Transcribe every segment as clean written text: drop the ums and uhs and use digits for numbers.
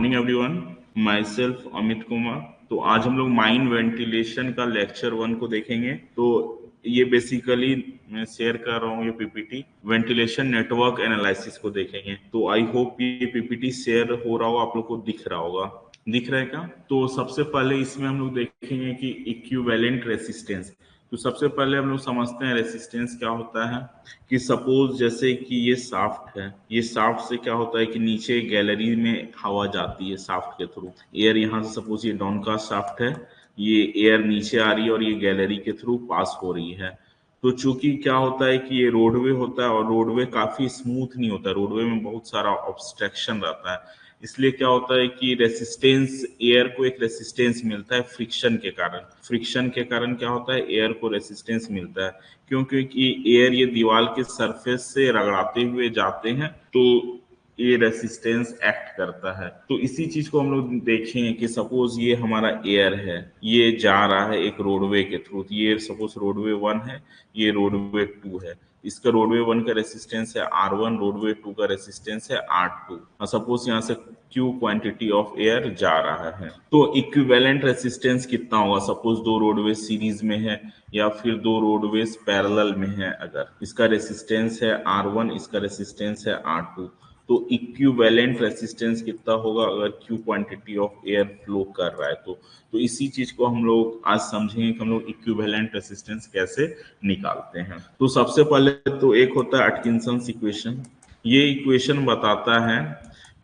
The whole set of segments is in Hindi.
Morning everyone, my self Amit Kumar. तो आज हम लोग माइन वेंटिलेशन का लेक्चर 1 को देखेंगे। तो ये बेसिकली मैं शेयर कर रहा हूँ, ये पीपीटी वेंटिलेशन नेटवर्क एनालिसिस को देखेंगे। तो आई होप ये पीपीटी शेयर हो रहा हो, आप लोग को दिख रहा होगा। दिख रहा है क्या? तो सबसे पहले इसमें हम लोग देखेंगे कि इक्विवेलेंट रेसिस्टेंस। तो सबसे पहले हम लोग समझते हैं रेसिस्टेंस क्या होता है। कि सपोज जैसे कि ये शाफ्ट है, ये शाफ्ट से क्या होता है कि नीचे गैलरी में हवा जाती है शाफ्ट के थ्रू। एयर यहाँ से सपोज ये डाउन का शाफ्ट है, ये एयर नीचे आ रही है और ये गैलरी के थ्रू पास हो रही है। तो चूंकि क्या होता है कि ये रोडवे होता है और रोडवे काफी स्मूथ नहीं होता है, रोडवे में बहुत सारा ऑब्स्ट्रक्शन रहता है। इसलिए क्या होता है कि रेसिस्टेंस, एयर को एक रेसिस्टेंस मिलता है फ्रिक्शन के कारण। फ्रिक्शन के कारण क्या होता है, एयर को रेसिस्टेंस मिलता है। क्योंकि एयर ये दीवार के सरफेस से रगड़ाते हुए जाते हैं, तो ये रेसिस्टेंस एक्ट करता है। तो इसी चीज को हम लोग देखें कि सपोज ये हमारा एयर है, ये जा रहा है एक रोडवे के थ्रू। ये सपोज रोडवे 1 है, ये रोडवे 2 है। इसका रोडवे 1 का रेसिस्टेंस है R1, रोडवे 2 का रेसिस्टेंस है R2। और सपोज यहाँ से Q क्वांटिटी ऑफ एयर जा रहा है, तो इक्विवेलेंट रेसिस्टेंस कितना होगा? सपोज दो रोडवे सीरीज में है या फिर दो रोडवेज पैरेलल में है, अगर इसका रेसिस्टेंस है R1, इसका रेसिस्टेंस है R2, तो इक्विवेलेंट रेसिस्टेंस कितना होगा अगर Q quantity of air flow कर रहा है? तो इसी चीज को हम लोग आज समझेंगे कि हम लोग इक्विवेलेंट रेसिस्टेंस कैसे निकालते हैं। तो सबसे पहले तो एक होता है अटकिंसंस इक्वेशन। ये इक्वेशन बताता है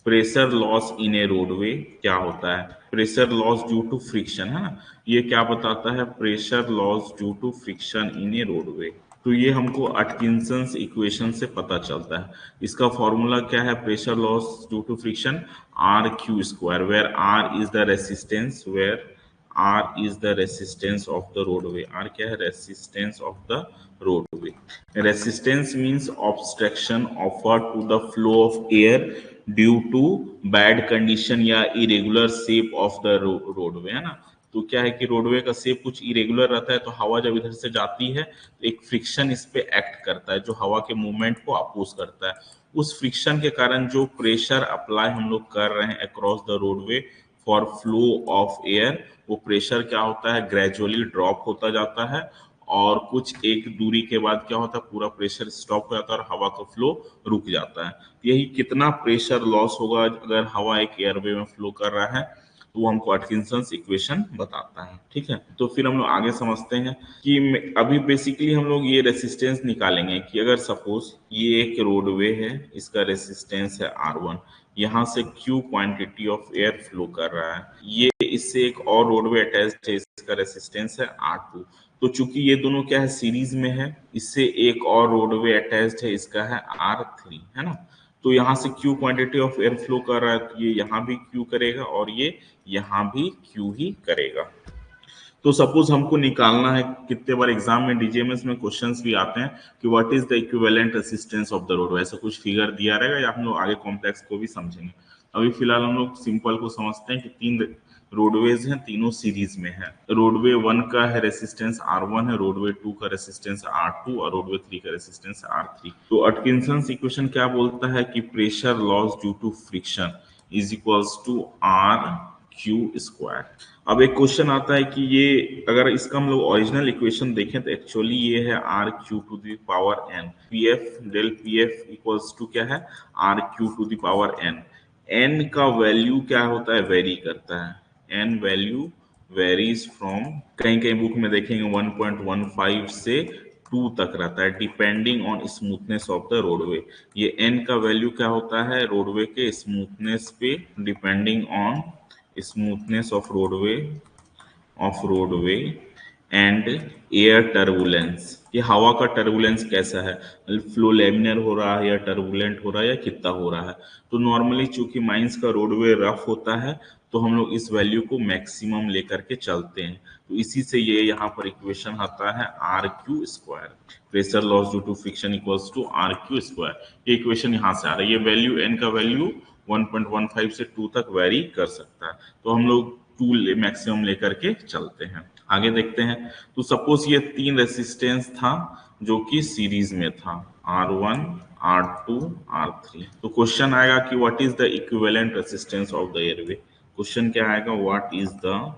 pressure loss in a roadway क्या होता है। Pressure loss due to friction है ना, ये क्या बताता है? Pressure loss due to friction in a roadway. तो ये हमको अटकिंसंस इक्वेशन से पता चलता है। इसका फॉर्मूला क्या है? Pressure loss due to friction R Q square, where R is the resistance, where R is the resistance of the roadway. R क्या है? Resistance of the roadway. Resistance means obstruction offered to the flow of air due to bad condition या irregular shape of the roadway, है ना। तो क्या है कि रोडवे का शेप कुछ इरेगुलर रहता है, तो हवा जब इधर से जाती है तो एक फ्रिक्शन इस पे एक्ट करता है जो हवा के मूवमेंट को अपोज करता है। उस फ्रिक्शन के कारण जो प्रेशर अप्लाई हम लोग कर रहे हैं across the roadway for flow of air, वो प्रेशर क्या होता है? ग्रेजुअली ड्रॉप होता जाता है और कुछ एक दूरी के बाद क्या होता है, पूरा प्रेशर स्टॉप हो जाता है और हवा का फ्लो रुक जाता है। यही कितना प्रेशर लॉस होगा अगर हवा एक एयरवे में फ्लो कर रहा है, तो वो हमको अटकिंसंस इक्वेशन बताता है। ठीक है, तो फिर हम लोग आगे समझते हैं कि अभी बेसिकली हम लोग ये रेसिस्टेंस निकालेंगे कि अगर सपोज ये एक रोडवे है, इसका रेसिस्टेंस है R1, यहाँ से Q quantity of air flow कर रहा है, ये इससे एक और रोडवे अटैच्ड है, इसका रेसिस्टेंस है R2। तो चूंकि ये दोनों क्या है? सीरीज में है, इससे एक और रोडवे अटैच्ड है, इसका है R3, है ना। तो यहाँ से Q quantity of air flow कर रहा है, तो ये यहाँ भी Q करेगा और ये यहाँ भी Q ही करेगा। तो सपोज हमको निकालना है, कितने बार एग्जाम में डीजीएमएस में क्वेश्चंस भी आते हैं कि what is the equivalent resistance of the road, ऐसा कुछ फिगर दिया रहेगा या हम लोग आगे कॉम्प्लेक्स को भी समझेंगे। अभी फिलहाल हम लोग सिंपल को समझते हैं कि 3 रोडवेज हैं, तीनों सीरीज में है। रोडवे 1 का है रेसिस्टेंस R1 है, रोडवे 2 का रेसिस्टेंस R2 और रोडवे 3 का रेसिस्टेंस R3। तो अटकिंसंस इक्वेशन क्या बोलता है कि pressure loss due to friction is equals to R Q square. अब एक क्वेश्चन आता है कि ये अगर इसका हम लोग ओरिजिनल इक्वेशन देखें तो एक्चुअली ये है R Q to the power N. P F del P F equals to क्या है? R Q to the power N. N का वैल्यू क्या होता है? वेरी करता है। एन वैल्यू वेरीज फ्रॉम, कहीं कहीं बुक में देखेंगे 1.15 से 2 तक रहता है, depending on smoothness of the roadway. ये एन का वैल्यू क्या होता है? रोडवे के स्मूथनेस पे, depending on smoothness of roadway and air turbulence. ये हवा का टर्बुलेंस कैसा है, फ्लो लेमिनर हो रहा है या टर्बुलेंट हो रहा है या कितना हो रहा है। तो नॉर्मली चूंकि माइंस का रोडवे रफ होता है, तो हम लोग इस वैल्यू को मैक्सिमम लेकर के चलते हैं। तो इसी से ये यहाँ पर इक्वेशन आता है R Q square, pressure loss due to friction equals to R Q square. ये इक्वेशन यहाँ से आ रहा है। ये वैल्यू एन का वैल्यू 1.15 से 2 तक वेरी कर सकता है, तो हम लोग 2 मैक्सिमम लेकर के चलते हैं। आगे देखते हैं। तो सपोज ये 3 रेसिस्टेंस था जो कि सीरीज में था, R1, R2 R3। तो क्वेश्चन आएगा कि what is the equivalent resistance of the airway. Question क्या आएगा, what is the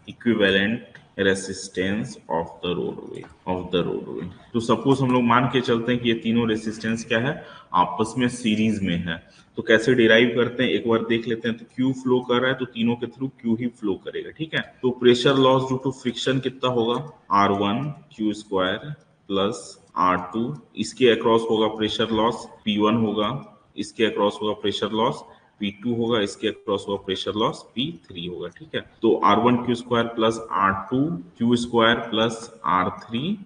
equivalent resistance of the roadway. तो सपोज हम लोग मान के चलते हैं कि ये तीनों रेसिस्टेंस क्या है, आपस में सीरीज में है। तो कैसे डिराइव करते हैं एक बार देख लेते हैं। तो क्यू फ्लो कर रहा है तो तीनों के थ्रू क्यू ही फ्लो करेगा, ठीक है। तो pressure loss due to friction कितना होगा, R1 Q square plus R2, इसके अक्रॉस होगा प्रेशर लॉस P1 होगा, इसके अक्रॉस होगा प्रेशर लॉस P2 होगा, इसके अक्रॉस होगा प्रेशर लॉस P3 होगा, ठीक है। तो R1 Q square plus R2 Q square plus R3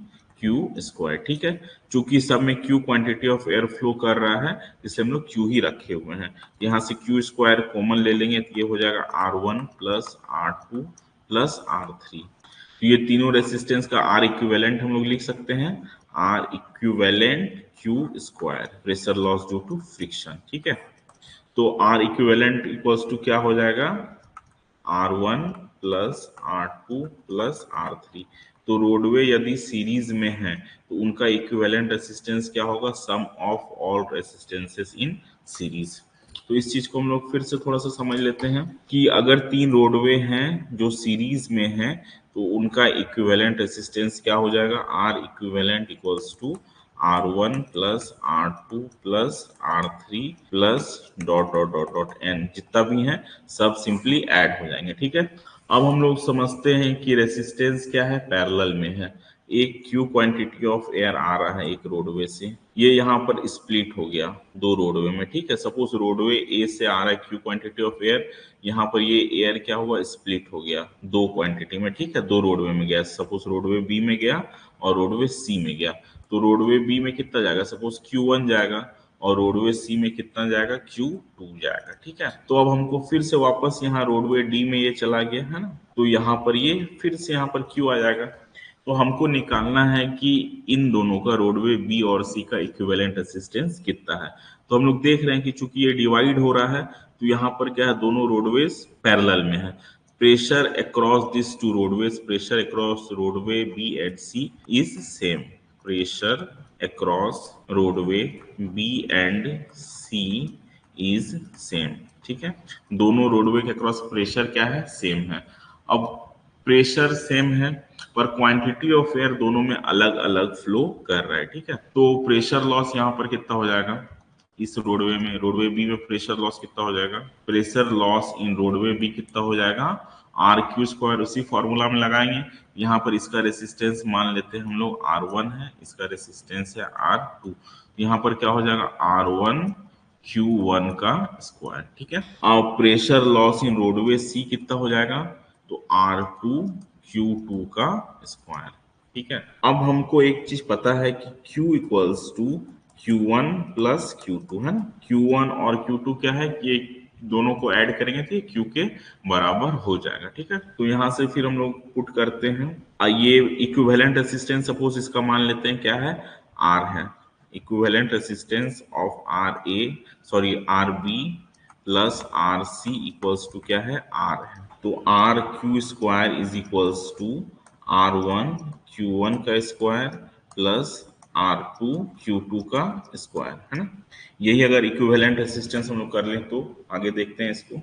Q square, ठीक है। चूंकि सब में Q quantity of air flow कर रहा है इसलिए हम लोग क्यू ही रखे हुए हैं। यहाँ से क्यू स्क्वायर कॉमन ले लेंगे तो ये हो जाएगा R1 plus R2 plus R3। तो ये तीनों रेसिस्टेंस का R इक्विवेलेंट हम लोग लिख सकते हैं, R equivalent Q square pressure loss due to friction, ठीक है। तो R इक्विवेलेंट इक्वल्स टू क्या हो जाएगा, R1 plus R2 plus R3। तो रोडवे यदि सीरीज में है तो उनका इक्विवेलेंट रेसिस्टेंस क्या होगा, sum of all resistances in series. तो इस चीज को हम लोग फिर से थोड़ा सा समझ लेते हैं कि अगर तीन रोडवे हैं जो सीरीज में हैं तो उनका इक्विवेलेंट रेसिस्टेंस क्या हो जाएगा, R equivalent equals to R1 plus R2 plus R3 plus dot dot dot dot n, जितना भी है सब सिंपली ऐड हो जाएंगे, ठीक है। अब हम लोग समझते हैं कि रेसिस्टेंस क्या है, पैरेलल में है। एक क्यू क्वांटिटी ऑफ एयर आ रहा है एक रोडवे से, ये यहाँ पर स्प्लिट हो गया दो रोडवे में, ठीक है। सपोज रोडवे ए से आ रहा है क्यू क्वांटिटी ऑफ एयर, यहाँ पर ये एयर क्या हुआ, स्प्लिट हो गया दो क्वांटिटी में, ठीक है। दो रोडवे में गया, सपोज रोडवे बी में गया और रोडवे सी में गया। तो रोडवे बी में कितना जाएगा, सपोज Q1 जाएगा और रोडवे सी में कितना जाएगा, Q2 जाएगा, ठीक है। तो अब हमको फिर से वापस यहाँ रोडवे डी में ये चला गया है ना, तो यहाँ पर ये फिर से यहाँ पर Q आ जाएगा। तो हमको निकालना है कि इन दोनों का रोडवे बी और सी का इक्विवेलेंट रेसिस्टेंस कितना है। तो हम लोग देख रहे हैं कि चूंकि ये डिवाइड हो रहा है तो यहाँ पर क्या है, दोनों रोडवेज पैरेलल में है। Pressure across this two roadways, pressure across roadway B and C is same. Pressure across roadway B and C is same, ठीक है। दोनों रोडवे के अक्रॉस प्रेशर क्या है, सेम है। अब प्रेशर सेम है पर क्वांटिटी ऑफ एयर दोनों में अलग अलग फ्लो कर रहा है, ठीक है। तो प्रेशर लॉस यहाँ पर कितना हो जाएगा, इस रोडवे में, रोडवे बी में प्रेशर लॉस कितना हो जाएगा, pressure loss in roadway B कितना हो जाएगा, आर क्यू स्क्वायर, उसी फॉर्मूला में लगाएंगे। यहाँ पर इसका रेसिस्टेंस मान लेते हैं हम लोग R1 है, इसका रेसिस्टेंस है R2। यहाँ पर क्या हो जाएगा, R1 Q1 का स्क्वायर, ठीक है। अब प्रेशर लॉस इन रोडवे सी कितना हो जाएगा, तो R2 Q2 का स्क्वायर, ठीक है। अब हमको एक चीज पता है कि Q equals to Q1 plus Q2 है ना। Q1 और Q2 क्या है कि दोनों को ऐड करेंगे तो ये Q के बराबर हो जाएगा, ठीक है। तो यहाँ से फिर हम लोग पुट करते हैं, ये इक्विवेलेंट रेसिस्टेंस सपोज इसका मान लेते हैं क्या है, R है। Equivalent resistance of R B plus R C equals to क्या है, R है। तो R Q square is equals to R1 Q1 का स्क्वायर प्लस R2 Q2 का स्क्वायर, है ना। यही अगर इक्विवेलेंट रेसिस्टेंस हम लोग कर लें तो आगे देखते हैं इसको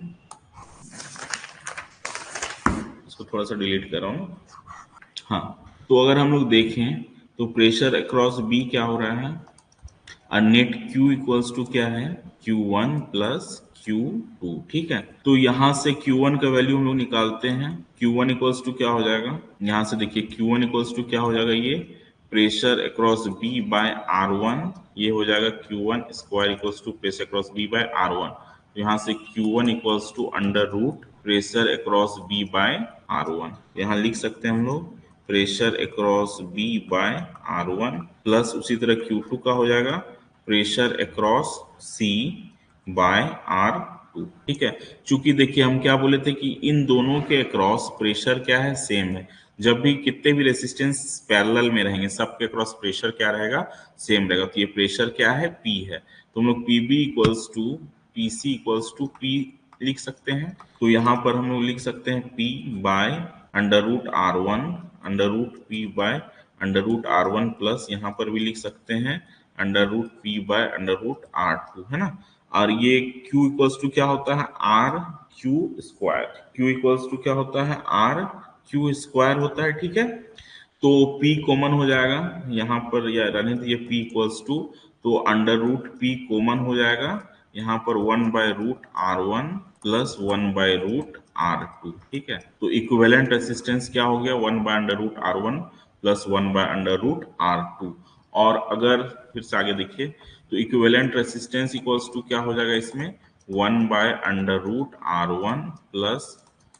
थोड़ा सा डिलीट कर रहा हूँ। हाँ, तो अगर हम लोग देखें तो प्रेशर अक्रॉस बी क्या हो रहा है, नेट Q इक्वल्स टू क्या है, Q1 प्लस Q2, ठीक है। तो यहाँ से Q1 का वैल्यू हम लोग निकालते हैं। Q1 इक्वल्स टू क्या हो जाएगा, यहाँ से देखिए Q1 इक्वल्स टू क्या हो जाएगा, ये pressure across B by R1, ये हो जाएगा Q1 square equals to pressure across B by R1। तो यहाँ से Q1 equals to under root pressure across B by R1, यहाँ लिख सकते हैं हम लोग pressure across B by R1 plus उसी तरह Q2 का हो जाएगा pressure across C bye R2, ठीक है। चूंकि देखिए हम क्या बोले थे कि इन दोनों के अक्रॉस प्रेशर क्या है, सेम है। जब भी कितने भी रेसिस्टेंस पैरेलल में रहेंगे सबके अक्रॉस प्रेशर क्या रहेगा, सेम रहेगा। तो ये प्रेशर क्या है, P है। तो हम लोग PB equals to PC equals to P लिख सकते हैं। तो यहाँ पर हम लोग लिख सकते हैं P by under root R1 under root P by under root R1 plus यहाँ पर भी लिख सकते हैं under root P by under root R two, है ना। और ये Q इक्वल्स टू क्या होता है, R Q square. Q equals to क्या होता है, आर क्यू स्क्वायर होता है, ठीक है। तो P कॉमन हो जाएगा यहाँ पर, या रहने दीजिए P इक्वल्स टू, तो अंडर रूट P कॉमन हो जाएगा यहाँ पर 1/√R1 प्लस 1/√R2, ठीक है। तो इक्विवेलेंट रेसिस्टेंस क्या हो गया, 1/√R1 प्लस 1/√R2। और अगर फिर से आगे देखिए, तो इक्विवेलेंट रेसिस्टेंस इक्वल्स टू क्या हो जाएगा इसमें, 1/√R1 प्लस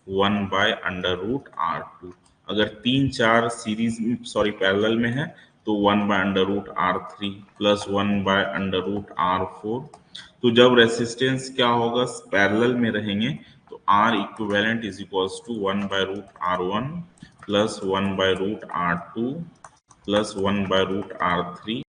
1/√R2। अगर 3 4 सीरीज सॉरी पैरेलल में है तो 1/√R3 प्लस 1/√R4। तो जब रेसिस्टेंस क्या होगा, पैरेलल में रहेंगे, तो R equivalent is equals to 1/√R1 plus 1/√R2 plus 1/√R3,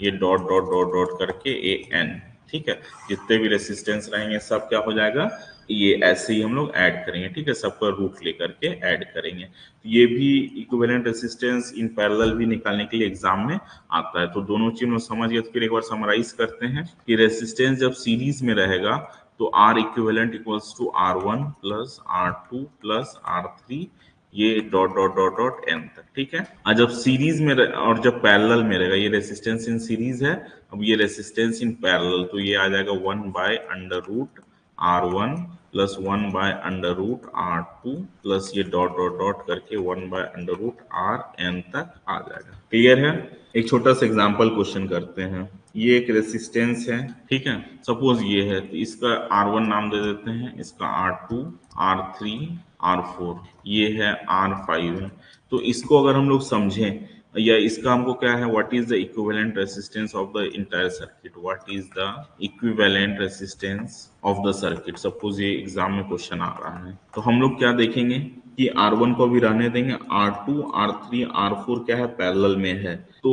ये डॉट डॉट डॉट डॉट करके AN, ठीक है। जितने भी रेसिस्टेंस रहेंगे सब क्या हो जाएगा, ये ऐसे ही हम लोग ऐड करेंगे, ठीक है, सबका रूट लेकर के ऐड करेंगे। तो ये भी इक्विवेलेंट रेसिस्टेंस इन पैरेलल भी निकालने के लिए एग्जाम में आता है। तो दोनों चीज में समझ गए, तो फिर एक बार समराइज करते हैं कि रेसिस्टेंस जब सीरीज में रहेगा तो R equivalent equals to R1 plus R2 plus R3, ये dot dot dot dot N तक, ठीक है। और जब सीरीज में और जब पैरेलल में रहेगा, ये रेसिस्टेंस इन सीरीज है, अब ये रेसिस्टेंस इन पैरेलल, तो ये आ जाएगा 1/√R1 प्लस 1/√R2 प्लस ये डॉट डॉट डॉट करके 1/√RN तक आ जाएगा। क्लियर है। एक छोटा सा एग्जांपल क्वेश्चन करते हैं। ये एक रेसिस्टेंस है, ठीक है, सपोज ये है, तो इसका R1 नाम दे देते हैं, इसका R2, R3, R4, ये है R5 है। तो इसको अगर हम लोग समझें, या इसका हमको क्या है, what is the equivalent resistance of the entire circuit, what is the equivalent resistance of the circuit, suppose ये एग्जाम में क्वेश्चन आ रहा है। तो हम लोग क्या देखेंगे कि R1 को भी रहने देंगे, R2, R3, R4 क्या है, पैरेलल में है, तो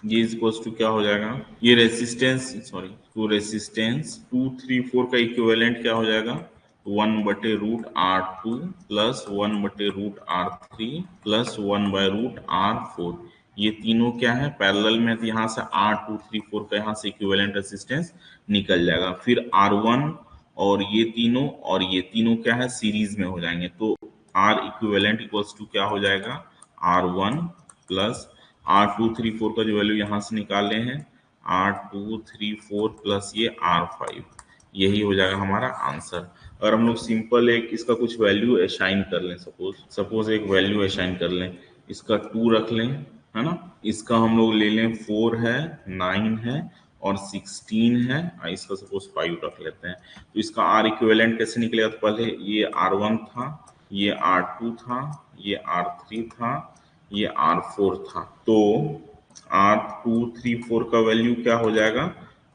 ये इक्वल्स टू क्या हो जाएगा, ये रेसिस्टेंस सॉरी तो रेसिस्टेंस 2 3 4 का इक्विवेलेंट क्या हो जाएगा, 1/√R2 plus 1/√R3 plus 1/√R4। ये तीनों क्या है, पैरेलल में, तो यहाँ से R2 3 4 का यहाँ से इक्विवेलेंट रेसिस्टेंस निकल जाएगा। फिर R1 और ये तीनों क्या है, सीरीज में हो जाएंगे, तो R इक्विवेलेंट इक्वल्स टू क्या हो जाएगा, R1 प्लस R2 3 4 का जो वैल्यू यहाँ से निकाले हैं, R2 3 4 प्लस ये R5, यही हो जाएगा हमारा आंसर। और हम लोग सिंपल एक इसका कुछ वैल्यू असाइन कर लें, सपोज एक वैल्यू असाइन कर लें, इसका 2 रख लें, है ना, इसका हम लोग ले लें 4 है, 9 है और 16 है, और इसका सपोज 5 रख लेते हैं। तो इसका R इक्विवेलेंट कैसे निकलेगा, तो पहले ये R1 था, ये R2 था, ये R3 था, ये R4 था, तो R2 3 4 का वैल्यू क्या हो जाएगा,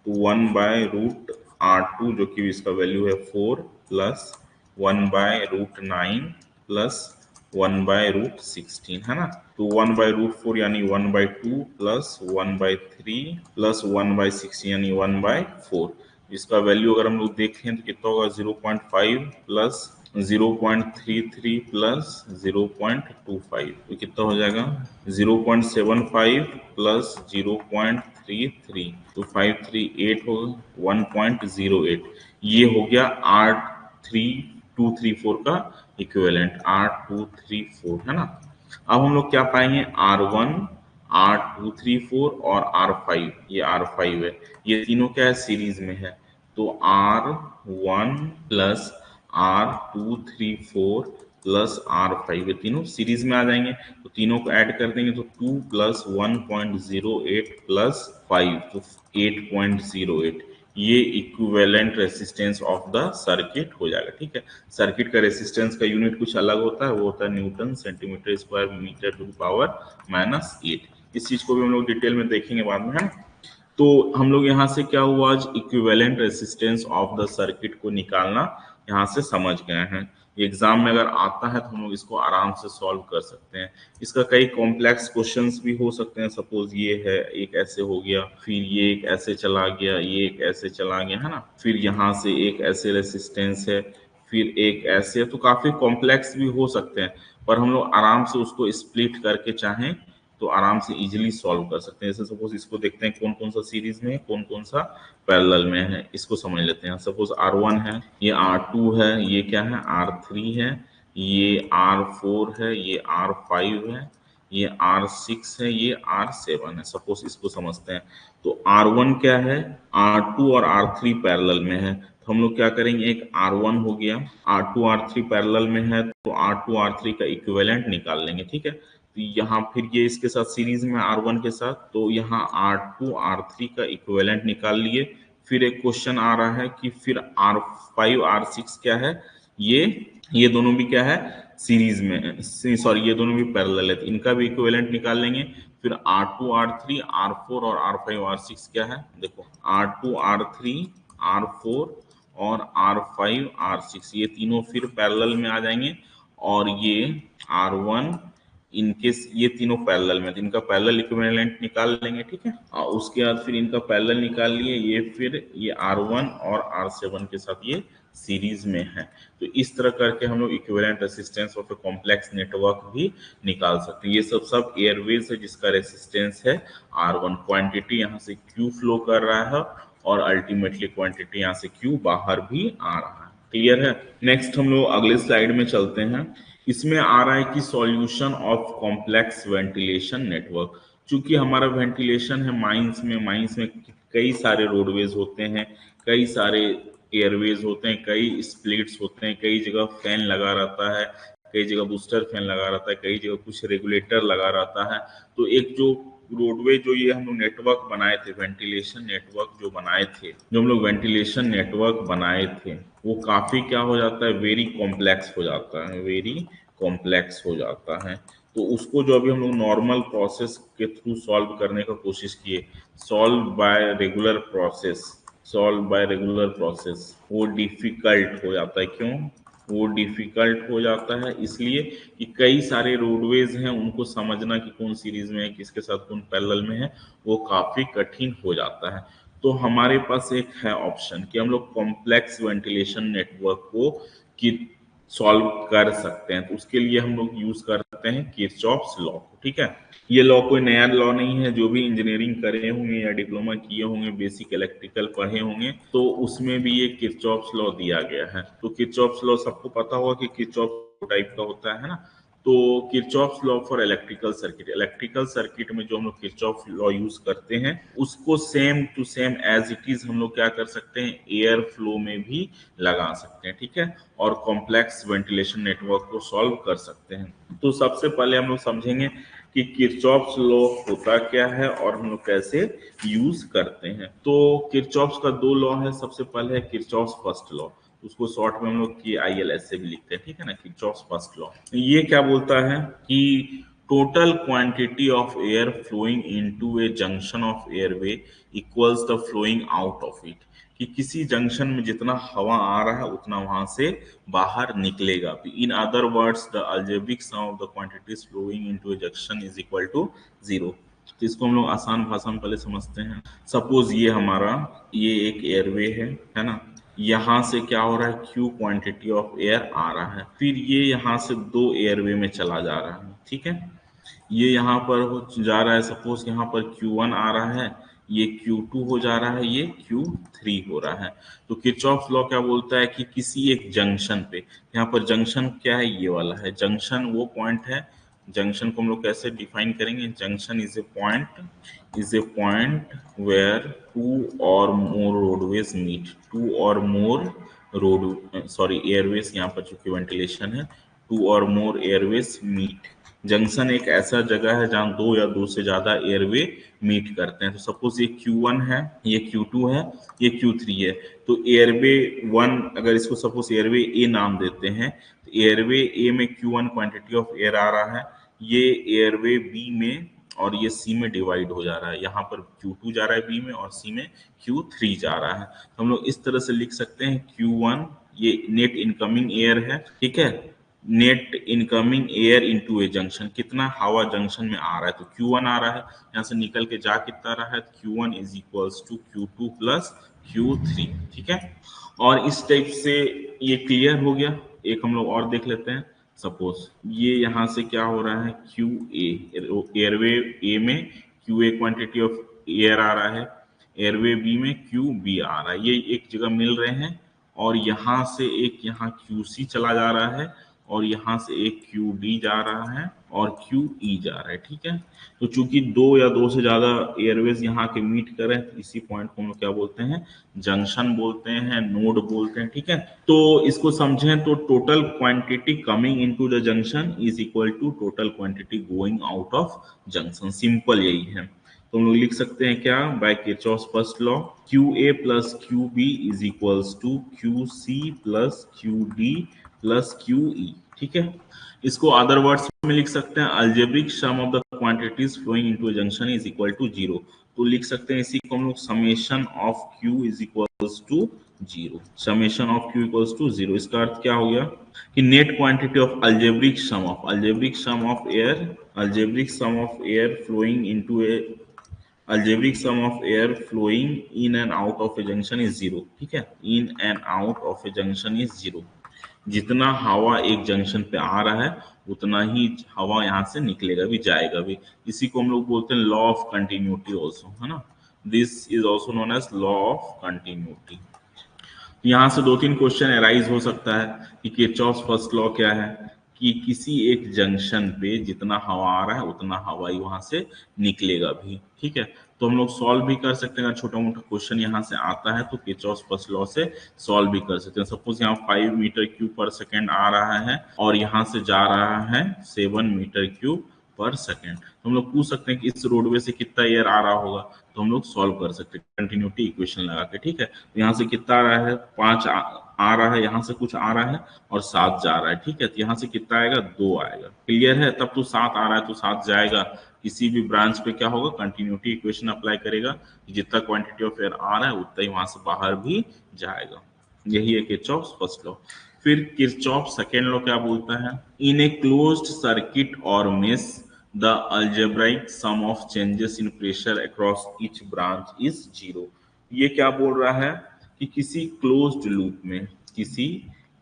तो 1/√R2 जो कि इसका वैल्यू है 4 प्लस 1/√9 प्लस 1/√16, है ना। तो 1/√4 यानी 1/2 प्लस 1/3 प्लस 1/6 यानी 1/4। इसका वैल्यू अगर हम लोग देखें तो कितना होगा, 0.5 प्लस 0.33 प्लस 0.25, तो कितना हो जाएगा, 0.75 प्लस 0.33, तो 538 होगा, 1.08। ये हो गया R3234 का इक्विवेलेंट, R234, है ना। अब हम लोग क्या पाएंगे, R1, R2 3 4 और R5, ये R5 है, ये तीनों क्या है, सीरीज में है, तो R1 plus R2 3 4 plus R5, ये तीनों सीरीज में आ जाएंगे, तो तीनों को ऐड कर देंगे, तो 2 प्लस 1.08 प्लस 5, तो 8.08, ये equivalent resistance of the circuit हो जाएगा, ठीक है। सर्किट का रेसिस्टेंस का यूनिट कुछ अलग होता है, वो होता है newton centimetre square metre to power -8। इस चीज को भी हम लोग डिटेल में देखेंगे बाद में, है ना। तो हम लोग यहाँ से क्या हुआ, आज equivalent resistance of the circuit को निकालना यहाँ से समझ गए हैं। एग्जाम में अगर आता है तो हम लोग इसको आराम से सॉल्व कर सकते हैं। इसका कई कॉम्प्लेक्स क्वेश्चंस भी हो सकते हैं, सपोज ये है, एक ऐसे हो गया, फिर ये एक ऐसे चला गया, ये एक ऐसे चला गया, है ना, फिर यहाँ से एक ऐसे रेसिस्टेंस है, फिर एक ऐसे, तो काफी कॉम्प्लेक्स भी हो सकते हैं, पर हम लोग आराम से उसको स्प्लिट करके चाहें तो आराम से इजीली सॉल्व कर सकते हैं। जैसे सपोज इसको देखते हैं कौन कौन सा सीरीज में है, कौन कौन सा पैरेलल में है, इसको समझ लेते हैं। सपोज R1 है, ये R2 है, ये क्या है R3 है, ये R4 है, ये R5 है, ये R6 है, ये R7 है। सपोज इसको समझते हैं तो R1 क्या है, R2 और R3 पैरेलल में है, तो हम लोग क्या करेंगे, एक R1 हो गया, R2 R3 पैरेलल में है तो R2 R3 का इक्विवेलेंट निकाल लेंगे, ठीक है। तो यहाँ फिर ये इसके साथ सीरीज में R1 के साथ, तो यहाँ R2 R3 का इक्विवेलेंट निकाल लिए। फिर एक क्वेश्चन आ रहा है कि फिर R5 R6 क्या है, ये दोनों भी क्या है, सीरीज में, सॉरी ये दोनों भी पैरेलल है, तो इनका भी इक्विवेलेंट निकाल लेंगे। फिर R2 R3 R4 और R5 R6 क्या है, देखो R2 R3 R4 और R5 R6 ये तीनों फिर पैरेलल में आ जाएंगे, और ये R1 इनके, ये तीनों पैरेलल में, तो इनका पैरेलल इक्विवेलेंट निकाल लेंगे, ठीक है। और उसके बाद फिर इनका पैरेलल निकाल लिए, ये फिर ये R1 और R7 के साथ ये सीरीज में है। तो इस तरह करके हम लोग equivalent resistance of a complex network भी निकाल सकते हैं। ये सब एयरवेज है जिसका रेसिस्टेंस है R1, क्वांटिटी यहाँ से Q फ्लो कर रहा है और अल्टीमेटली क्वांटिटी यहाँ से Q बाहर भी आ रहा है। क्लियर है। नेक्स्ट हम लोग अगले स्लाइड में चलते हैं। इसमें आ रहा है कि solution of complex ventilation network. चूंकि हमारा वेंटिलेशन है माइंस में कई सारे रोडवेज होते हैं, कई सारे एयरवेज होते हैं, कई स्प्लिट्स होते हैं, कई जगह फैन लगा रहता है, कई जगह बूस्टर फैन लगा रहता है, कई जगह कुछ रेगुलेटर लगा रहता है। तो एक जो रोडवे जो ये हम लोग नेटवर्क बनाए थे, वेंटिलेशन नेटवर्क जो बनाए थे, जो हम लोग वेंटिलेशन नेटवर्क बनाए थे, वो काफी क्या हो जाता है, वेरी कॉम्प्लेक्स हो जाता है, वेरी कॉम्प्लेक्स हो जाता है। तो उसको जो अभी हम लोग नॉर्मल प्रोसेस के थ्रू सॉल्व करने का कोशिश किए, solve by regular process, solve by regular process, वो डिफिकल्ट हो जाता है। क्यों वो डिफिकल्ट हो जाता है? इसलिए कि कई सारे रोडवेज हैं, उनको समझना कि कौन सीरीज में है, किसके साथ कौन पैरेलल में है, वो काफी कठिन हो जाता है। तो हमारे पास एक है ऑप्शन कि हम लोग कॉम्प्लेक्स वेंटिलेशन नेटवर्क को कि सॉल्व कर सकते हैं। तो उसके लिए हम लोग यूज करते हैं किरचॉफ्स लॉ, ठीक है। ये लॉ कोई नया लॉ नहीं है, जो भी इंजीनियरिंग करे होंगे या डिप्लोमा किए होंगे, बेसिक इलेक्ट्रिकल पढ़े होंगे, तो उसमें भी ये किरचॉफ्स लॉ दिया गया है। तो किरचॉफ्स लॉ सबको पता होगा कि किरचॉफ टाइप का होता है ना। तो Kirchhoff law for electrical circuit में जो हम लोग किरचॉफ लॉ यूज करते हैं, उसको same to same as it is हम लोग क्या कर सकते हैं, एयर फ्लो में भी लगा सकते हैं, ठीक है, और कॉम्प्लेक्स वेंटिलेशन नेटवर्क को सॉल्व कर सकते हैं। तो सबसे पहले हम लोग समझेंगे कि किरचॉफ्स लॉ होता क्या है और हम लोग कैसे यूज करते हैं। तो किरचॉफ्स का दो लॉ है। सबसे पहले है किरचॉफ्स फर्स्ट लॉ, उसको शॉर्ट में हम लोग की ILS से भी लिखते हैं, ठीक है ना, किरचॉफ्स फर्स्ट लॉ। ये क्या बोलता है कि total quantity of air flowing into a junction of airway equals the flowing out of it, कि किसी जंक्शन में जितना हवा आ रहा है उतना वहां से बाहर निकलेगा। In other words the algebraic sum of the quantities flowing into a junction is equal to 0। तो इसको हम लोग आसान भाषा में पहले समझते हैं। सपोज ये हमारा ये एक एयरवे है ना, यहाँ से क्या हो रहा है, Q क्वांटिटी ऑफ एयर आ रहा है, फिर ये यहाँ से दो एयरवे में चला जा रहा है, ठीक है। ये यहाँ पर जा रहा है, सपोज यहाँ पर Q1 आ रहा है, ये Q2 हो जा रहा है, ये Q3 हो रहा है। तो किरचॉफ लॉ क्या बोलता है कि किसी एक जंक्शन पे, यहाँ पर जंक्शन क्या है, ये वाला है जंक्शन, वो पॉइंट है। जंक्शन को हम लोग कैसे डिफाइन करेंगे, junction is a point where two और मोर रोडवेज मीट, टू और मोर रोड सॉरी एयरवेज, यहाँ पर चूंकि वेंटिलेशन है, टू और मोर एयरवेज मीट। जंक्शन एक ऐसा जगह है जहाँ दो या दो से ज्यादा एयरवे मीट करते हैं। तो सपोज ये Q1 है, ये Q2 है, ये Q3 है। तो एयरवे 1, अगर इसको सपोज एयरवे ए नाम देते हैं, तो एयरवे ए में Q1 क्वांटिटी ऑफ एयर आ रहा है, ये एयरवे बी में और ये सी में डिवाइड हो जा रहा है। यहाँ पर Q2 जा रहा है बी में और सी में Q3 जा रहा है। तो हम लोग इस तरह से लिख सकते हैं Q1 ये नेट इनकमिंग एयर है, ठीक है, net incoming air into a junction, कितना हवा जंक्शन में आ रहा है, तो Q1 आ रहा है, यहाँ से निकल के जा कितना रहा है, Q1 is equals to Q2 plus Q3, ठीक है। और इस टाइप से ये क्लियर हो गया। एक हम लोग और देख लेते हैं। सपोज ये यहाँ से क्या हो रहा है, क्यू ए, एयरवे ए में Q A quantity of air आ रहा है, एयरवे बी में क्यू बी आ रहा है, ये एक जगह मिल रहे हैं, और यहाँ से एक यहाँ क्यू सी चला जा रहा है, और यहाँ से एक क्यू डी जा रहा है, और क्यू ई जा रहा है, ठीक है। तो चूंकि दो या दो से ज्यादा एयरवेज यहाँ के मीट कर रहे हैं, तो इसी पॉइंट को हम लोग क्या बोलते हैं, जंक्शन बोलते हैं, नोड बोलते हैं, ठीक है। तो इसको समझें तो total quantity coming into the junction is equal to total quantity going out of junction, simple यही है। तो हम लोग लिख सकते हैं क्या, by Kirchhoff's first law, Q A plus Q B is equals to Q C plus Q D plus Q E, ठीक है। इसको अदर वर्ड्स में लिख सकते हैं, algebraic sum of the quantities flowing into a junction is equal to zero. तो लिख सकते हैं इसी को हम लोग summation of Q is equals to zero, summation of Q equals to zero. इसका अर्थ क्या हो गया कि net quantity of algebraic sum of algebraic sum of air flowing into a algebraic sum of air flowing in and out of a junction is zero, ठीक है, in and out of a junction is zero। जितना हवा एक जंक्शन पे आ रहा है उतना ही हवा यहाँ से निकलेगा भी, जाएगा भी। इसी को हम लोग बोलते हैं लॉ ऑफ कंटिन्यूटी ऑल्सो, है ना, this is also known as law of continuity. यहाँ से दो तीन क्वेश्चन अराइज हो सकता है कि किरचॉफ्स फर्स्ट लॉ क्या है, कि किसी एक जंक्शन पे जितना हवा आ रहा है उतना हवा ही वहां से निकलेगा भी, ठीक है। तो हम लोग सॉल्व भी कर सकते हैं, अगर छोटा मोटा क्वेश्चन यहाँ से आता है तो किरचॉफ्स फर्स्ट लॉ से सॉल्व भी कर सकते हैं। सपोज यहाँ 5 मीटर क्यूब पर सेकेंड आ रहा है और यहाँ से जा रहा है 7 मीटर क्यूब पर सेकेंड, तो हम लोग पूछ सकते हैं कि इस रोडवे से कितना एयर आ रहा होगा, तो हम लोग सॉल्व कर सकते हैं कंटिन्यूटी इक्वेशन लगा के, ठीक है। तो यहाँ से कितना आ रहा है, 5 आ रहा है, यहाँ से कुछ आ रहा है और 7 जा रहा है, ठीक है। तो यहाँ से कितना आएगा, 2 आएगा, क्लियर है। तब तो 7 आ रहा है तो 7 जाएगा, किसी भी ब्रांच पे क्या होगा, कंटिन्यूटी इक्वेशन अप्लाई करेगा, जितना क्वांटिटी ऑफ एयर आ रहा है उतना ही वहां से बाहर भी जाएगा। यही है किरचॉफ्स फर्स्ट लॉ। फिर किरचॉफ सेकेंड लॉ क्या बोलता है, इन ए क्लोज्ड सर्किट और mesh the algebraic sum of changes in pressure across each branch is zero। ये क्या बोल रहा है कि किसी क्लोज्ड लूप में, किसी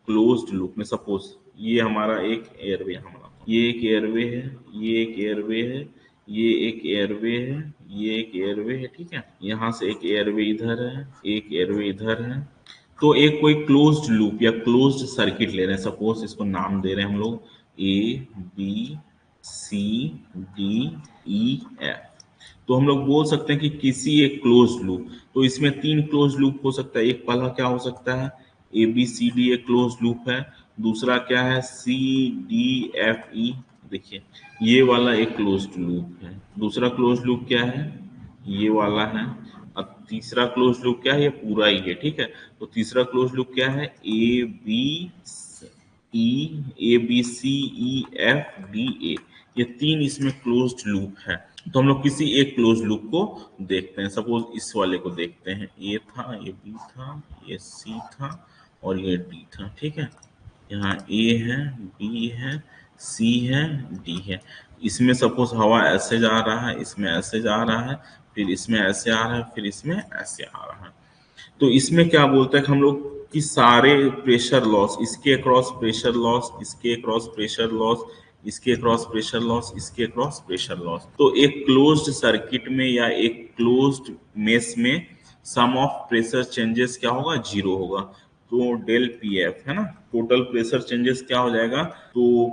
क्लोज्ड लूप में, सपोज ये हमारा एक एयरवे, हमारा ये एक एयरवे है, ये एक एयरवे है, ये एक एयरवे है, ये एक एयरवे है, ठीक है। यहाँ से एक एयरवे इधर है, एक एयरवे इधर है। तो एक कोई क्लोज्ड लूप या क्लोज्ड सर्किट ले रहे हैं, सपोज इसको नाम दे रहे हैं हम लोग A B C D E F. तो हम लोग बोल सकते हैं कि किसी एक क्लोज लूप, तो इसमें 3 क्लोज लूप हो सकता है। एक पहला क्या हो सकता है, ए बी सी डी एक क्लोज लूप है, दूसरा क्या है, सी डी एफ ई, देखिए ये वाला एक क्लोज लूप है, दूसरा क्लोज लूप क्या है, ये वाला है, अब तीसरा क्लोज लूप क्या है, ये पूरा ही है, ठीक है। तो तीसरा क्लोज लूप क्या है, A B C E F D A, ये 3 इसमें क्लोज्ड लूप है। तो हम लोग किसी एक क्लोज लूप को देखते हैं, सपोज इस वाले को देखते हैं, ए था, ये बी था, ये सी था और ये डी था, ठीक है। यहाँ ए है, बी है, सी है, डी है। इसमें सपोज हवा ऐसे जा रहा है, इसमें ऐसे जा रहा है, फिर इसमें ऐसे आ रहा है, फिर इसमें ऐसे आ रहा है। तो इसमें क्या बोलते हैं हम लोग कि सारे प्रेशर लॉस, इसके अक्रॉस प्रेशर लॉस, इसके अक्रॉस प्रेशर लॉस, इसके अक्रॉस प्रेशर लॉस, इसके अक्रॉस प्रेशर लॉस। तो एक क्लोज्ड सर्किट में या एक क्लोज्ड मेश में सम ऑफ प्रेशर चेंजेस क्या होगा, 0 होगा। तो डेल पी एफ है ना, टोटल प्रेशर चेंजेस क्या हो जाएगा, तो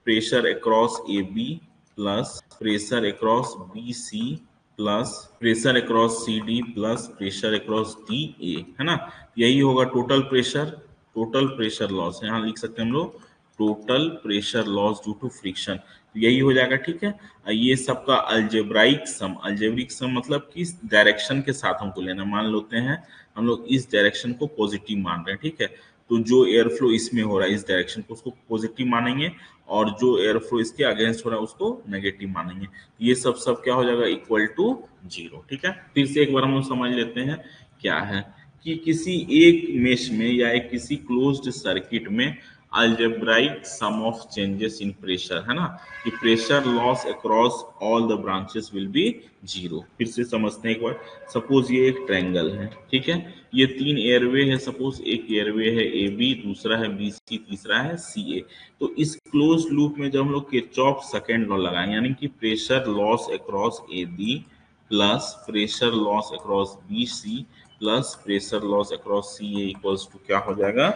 pressure across A B plus pressure across B C plus pressure across C D plus pressure across D A, है ना। यही होगा टोटल प्रेशर लॉस, यहाँ लिख सकते हैं हम लोग total pressure loss due to friction, यही हो जाएगा, ठीक है। ये सबका अल्जेब्राइक सम मतलब किस डायरेक्शन के साथ हमको लेना, मान लेते हैं हम लोग इस डायरेक्शन को पॉजिटिव मान रहे हैं, ठीक है। तो जो एयर फ्लो इसमें हो रहा है इस डायरेक्शन को, उसको पॉजिटिव मानेंगे, और जो एयर फ्लो इसके अगेंस्ट हो रहा है उसको नेगेटिव मानेंगे। ये सब क्या हो जाएगा, इक्वल टू 0, ठीक है। फिर से एक बार हम लोग समझ लेते हैं क्या है, कि किसी एक मेश में या एक किसी क्लोज्ड सर्किट में algebraic sum of changes in pressure, है ना, कि pressure loss across all the branches will be 0। फिर से समझते हैं एक बार। सपोज ये एक ट्रायंगल है, ठीक है, ये 3 एयरवे है, सपोज एक एयरवे है ए बी, दूसरा है बी सी, तीसरा है सी ए। तो इस क्लोज लूप में जब हम लोग किरचॉफ सेकेंड लॉ लगाएंगे, यानी कि pressure loss across A B plus pressure loss across B C plus pressure loss across C A equals to क्या हो जाएगा,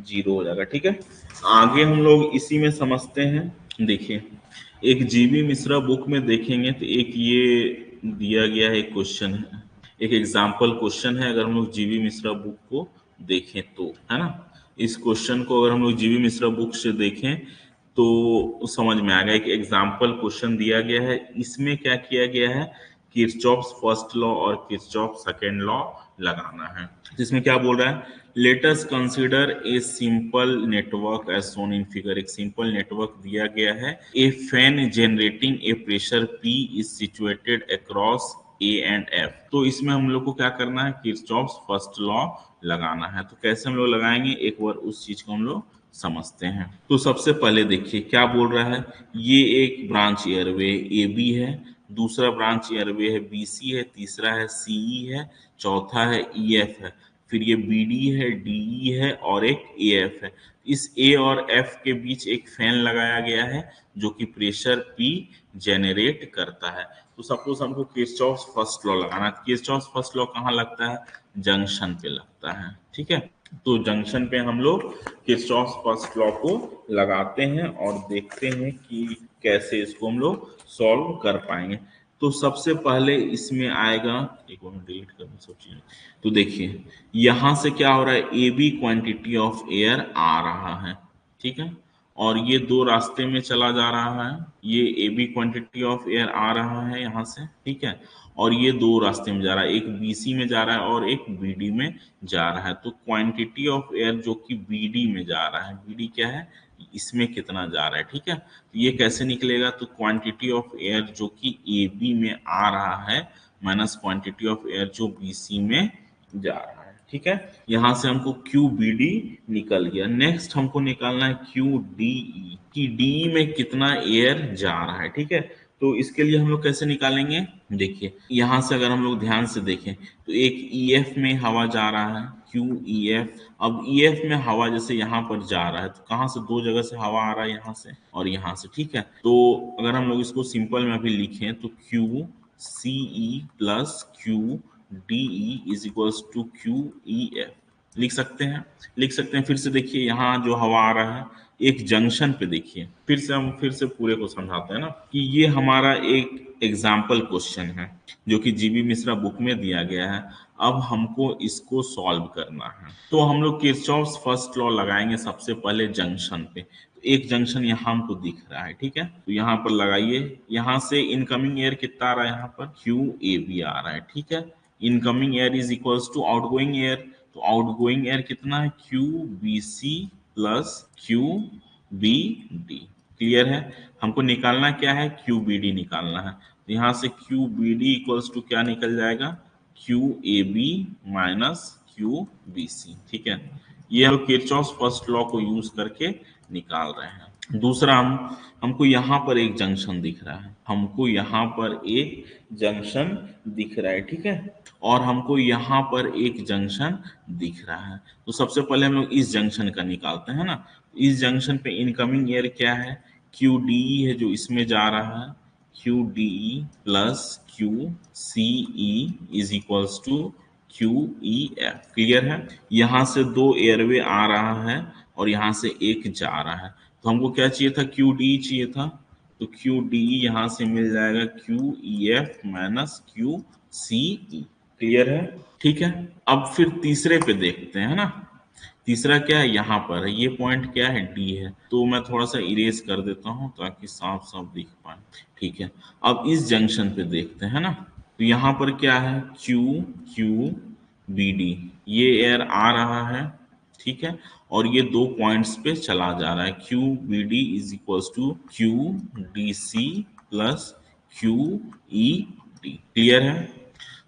0 हो जाएगा। ठीक है, आगे हम लोग इसी में समझते हैं। देखिए, एक जीबी मिश्रा बुक में देखेंगे तो एक ये दिया गया है, एक क्वेश्चन है, एक एग्जाम्पल क्वेश्चन है। अगर हम लोग जीबी मिश्रा बुक को देखें तो, है ना, इस क्वेश्चन को अगर हम लोग जीबी मिश्रा बुक से देखें तो समझ में आ गया। एक एग्जाम्पल क्वेश्चन दिया गया है, इसमें क्या किया गया है, किरचॉफ्स फर्स्ट लॉ और किरचॉफ सेकेंड लॉ लगाना है। जिसमें क्या बोल रहा है, let us consider a simple network as shown in figure. एक सिंपल नेटवर्क दिया गया है, a fan generating a pressure P is situated across A and F. तो इसमें हम लोग को क्या करना है, किरचॉफ्स फर्स्ट लॉ लगाना है। तो कैसे हम लोग लगाएंगे, एक बार उस चीज को हम लोग समझते हैं। तो सबसे पहले देखिए क्या बोल रहा है, ये एक ब्रांच एयरवे ए बी है, दूसरा ब्रांच एयरवे है बी सी है, तीसरा है सी ई है, चौथा है ई एफ है, फिर ये बी डी है, डी ई है और एक ए एफ है। इस ए और एफ के बीच एक फैन लगाया गया है जो कि प्रेशर पी जेनरेट करता है। तो सपोज हमको किरचॉफ्स फर्स्ट लॉ लगाना है। किरचॉफ्स फर्स्ट लॉ कहाँ लगता है, जंक्शन पे लगता है। ठीक है, तो जंक्शन पे हम लोग किरचॉफ्स फर्स्ट लॉ को लगाते हैं और देखते हैं कि कैसे इसको हम लोग सॉल्व कर पाएंगे। तो सबसे पहले इसमें आएगा, एक बार डिलीट कर दूं सब चीजें। तो देखिए यहां से क्या हो रहा है, A B quantity of air आ रहा है, ठीक है, और ये दो रास्ते में चला जा रहा है। ये A B quantity of air आ रहा है यहाँ से, ठीक है, और ये दो रास्ते में जा रहा है, एक बीसी में जा रहा है और एक बीडी में जा रहा है। तो क्वांटिटी ऑफ एयर जो कि बीडी में जा रहा है, बीडी क्या है, इसमें कितना जा रहा है, ठीक है, तो ये कैसे निकलेगा, तो क्वांटिटी ऑफ एयर जो कि ए बी में आ रहा है माइनस क्वांटिटी ऑफ एयर जो बीसी में जा रहा है। ठीक है, यहां से हमको क्यू बी डी निकल गया। नेक्स्ट हमको निकालना है क्यू डी ई, कि डी में कितना एयर जा रहा है। ठीक है, तो इसके लिए हम लोग कैसे निकालेंगे, देखिए यहां से अगर हम लोग ध्यान से देखें तो एक ई एफ में हवा जा रहा है, क्यू ई एफ। अब ई एफ में हवा जैसे यहाँ पर जा रहा है, तो कहाँ से, दो जगह से हवा आ रहा है, यहाँ से और यहाँ से। ठीक है, तो अगर हम लोग इसको सिंपल में अभी लिखें तो Q C E plus Q D E is equals to Q E F लिख सकते हैं, लिख सकते हैं। फिर से देखिए यहाँ जो हवा आ रहा है एक जंक्शन पे, देखिए फिर से हम फिर से पूरे को समझाते हैं ना, कि ये हमारा एक एग्जाम्पल क्वेश्चन है जो कि जीबी मिश्रा बुक में दिया गया है। अब हमको इसको सॉल्व करना है, तो हम लोग किरचॉफ्स फर्स्ट लॉ लगाएंगे सबसे पहले जंक्शन पे। तो एक जंक्शन यहाँ हमको दिख रहा है, ठीक है, तो यहाँ पर लगाइए। यहाँ से इनकमिंग एयर कितना आ रहा है, यहाँ पर क्यू ए बी आ रहा है, ठीक है, incoming air is equals to outgoing air. तो आउटगोइंग एयर कितना है, Q B C plus Q B D. Clear है, हमको निकालना क्या है, क्यू बी डी निकालना है। तो यहाँ से Q B D equals to क्या निकल जाएगा, Q A B minus Q B C. ठीक है, ये हम किरचॉफ फर्स्ट लॉ को यूज करके निकाल रहे हैं। दूसरा हमको यहाँ पर एक जंक्शन दिख रहा है, हमको यहाँ पर एक जंक्शन दिख रहा है, ठीक है, और हमको यहाँ पर एक जंक्शन दिख रहा है। तो सबसे पहले हम लोग इस जंक्शन का निकालते हैं ना। इस जंक्शन पे इनकमिंग एयर क्या है, क्यू डी है जो इसमें जा रहा है, Q D plus Q C E is equals to Q E F. Clear है, यहाँ से दो एयरवे आ रहा है और यहाँ से एक जा रहा है। तो हमको क्या चाहिए था, क्यू डी चाहिए था, तो क्यू डी यहाँ से मिल जाएगा Q E F minus Q C E. Clear है, ठीक है। अब फिर तीसरे पे देखते हैं ना, तीसरा क्या है, यहाँ पर है, ये पॉइंट क्या है, डी है। तो मैं थोड़ा सा इरेज कर देता हूँ ताकि साफ साफ दिख पाए। ठीक है, अब इस जंक्शन पे देखते हैं ना, तो यहाँ पर क्या है, क्यू क्यू बी डी, ये एयर आ रहा है, ठीक है, और ये दो पॉइंट्स पे चला जा रहा है। Q B D is equals to Q D C plus Q E D. Clear है,